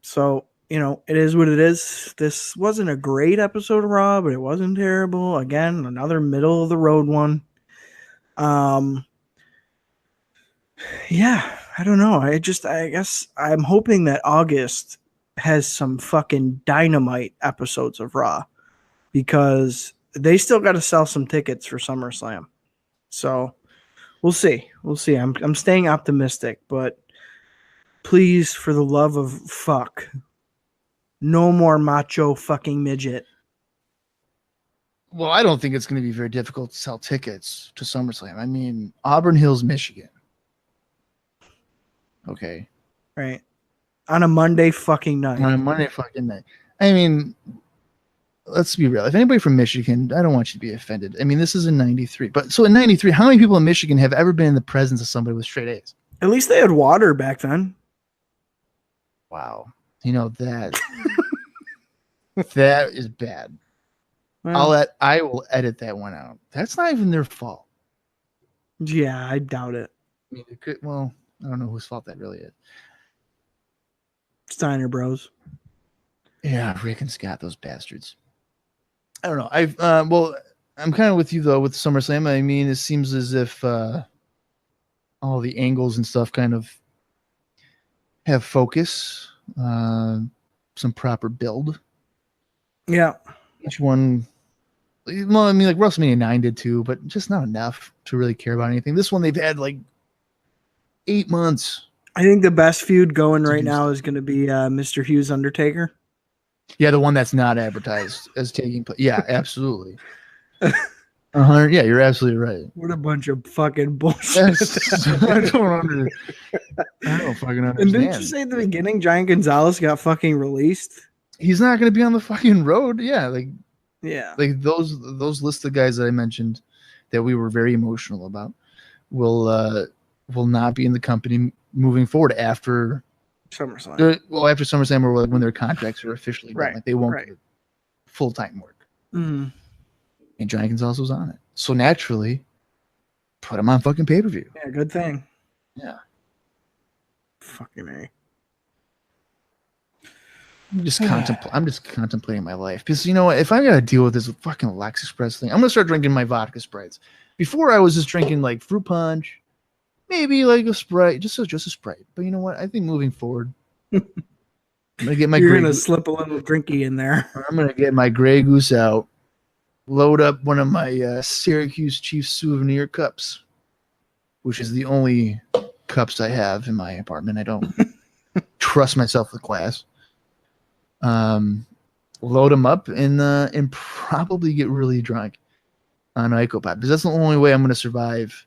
So, you know, it is what it is. This wasn't a great episode of Raw, but it wasn't terrible. Again, another middle of the road one. Yeah, I don't know. I guess I'm hoping that August has some fucking dynamite episodes of Raw, because they still got to sell some tickets for SummerSlam. So we'll see. We'll see. I'm staying optimistic, but please, for the love of fuck, no more Macho fucking midget. Well, I don't think it's going to be very difficult to sell tickets to SummerSlam. I mean, Auburn Hills, Michigan. Okay. Right. On a Monday fucking night. I mean, let's be real. If anybody from Michigan, I don't want you to be offended. I mean, this is in 93. But so in 93, how many people in Michigan have ever been in the presence of somebody with straight A's? At least they had water back then. Wow. You know, that that is bad. Well, I will edit that one out. That's not even their fault. Yeah, I doubt it. I mean, I don't know whose fault that really is. Steiner Bros. Yeah, Rick and Scott, those bastards. I don't know. I'm kind of with you though with SummerSlam. I mean, it seems as if all the angles and stuff kind of have focus, some proper build. Yeah. Each one, well, I mean, like WrestleMania 9 did too, but just not enough to really care about anything. This one, they've had like 8 months. I think the best feud going right now is going to be Mr. Hughes Undertaker. Yeah, the one that's not advertised as taking place. Yeah, absolutely. 100. Yeah, you're absolutely right. What a bunch of fucking bullshit. I don't fucking understand. And didn't you say at the beginning Giant Gonzalez got fucking released? He's not going to be on the fucking road. Yeah, like those list of guys that I mentioned that we were very emotional about will not be in the company moving forward after SummerSlam. After SummerSlam, or when their contracts are officially done. Like they won't get full-time work. Mm-hmm. And Giant Gonzalez was on it. So naturally, put them on fucking pay-per-view. Yeah, good thing. Yeah. Fucking A. I'm just contemplating my life because you know what? If I gotta deal with this fucking Lex Express thing, I'm gonna start drinking my vodka Sprites. Before I was just drinking like fruit punch, maybe like a Sprite, just a Sprite. But you know what? I think moving forward, I'm gonna get my You're gonna slip a little drinky in there. I'm gonna get my Grey Goose out, load up one of my Syracuse Chiefs souvenir cups, which is the only cups I have in my apartment. I don't trust myself with glass. Load them up and probably get really drunk on ICOPOD because that's the only way I'm going to survive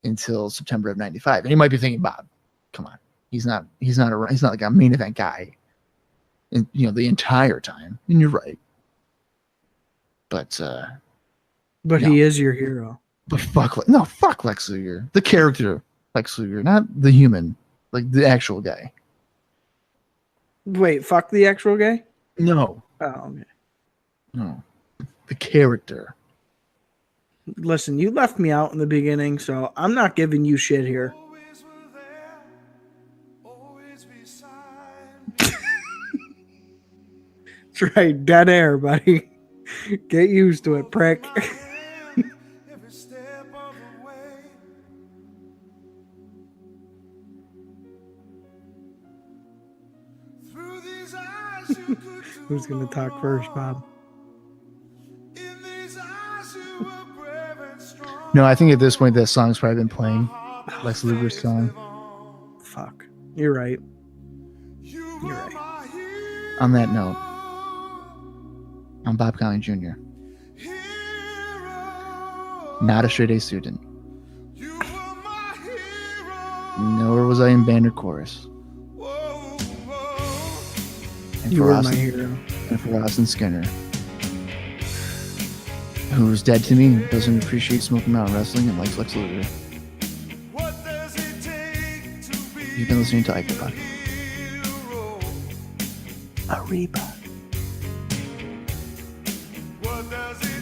until September of '95. And you might be thinking, Bob, come on, he's not like a main event guy, and the entire time. And you're right, but he is your hero. But fuck Lex Luger, the character Lex Luger, not the human, like the actual guy. Wait, fuck the actual guy? No. Oh, okay. No. The character. Listen, you left me out in the beginning, so I'm not giving you shit here. That's right, dead air, buddy. Get used to it, prick. Who's going to talk first, Bob? No, I think at this point that song's probably been playing. Lex Luger's song. Fuck. You're right. You're right. On that note, I'm Bob Conley Jr. Not a straight A student. Nor was I in band or chorus. And you were my hero. And for Austin Skinner, who's dead to me, doesn't appreciate Smoky Mountain Wrestling, and likes Lex Luger. You've been listening to ICOPOD. Arriba. What does it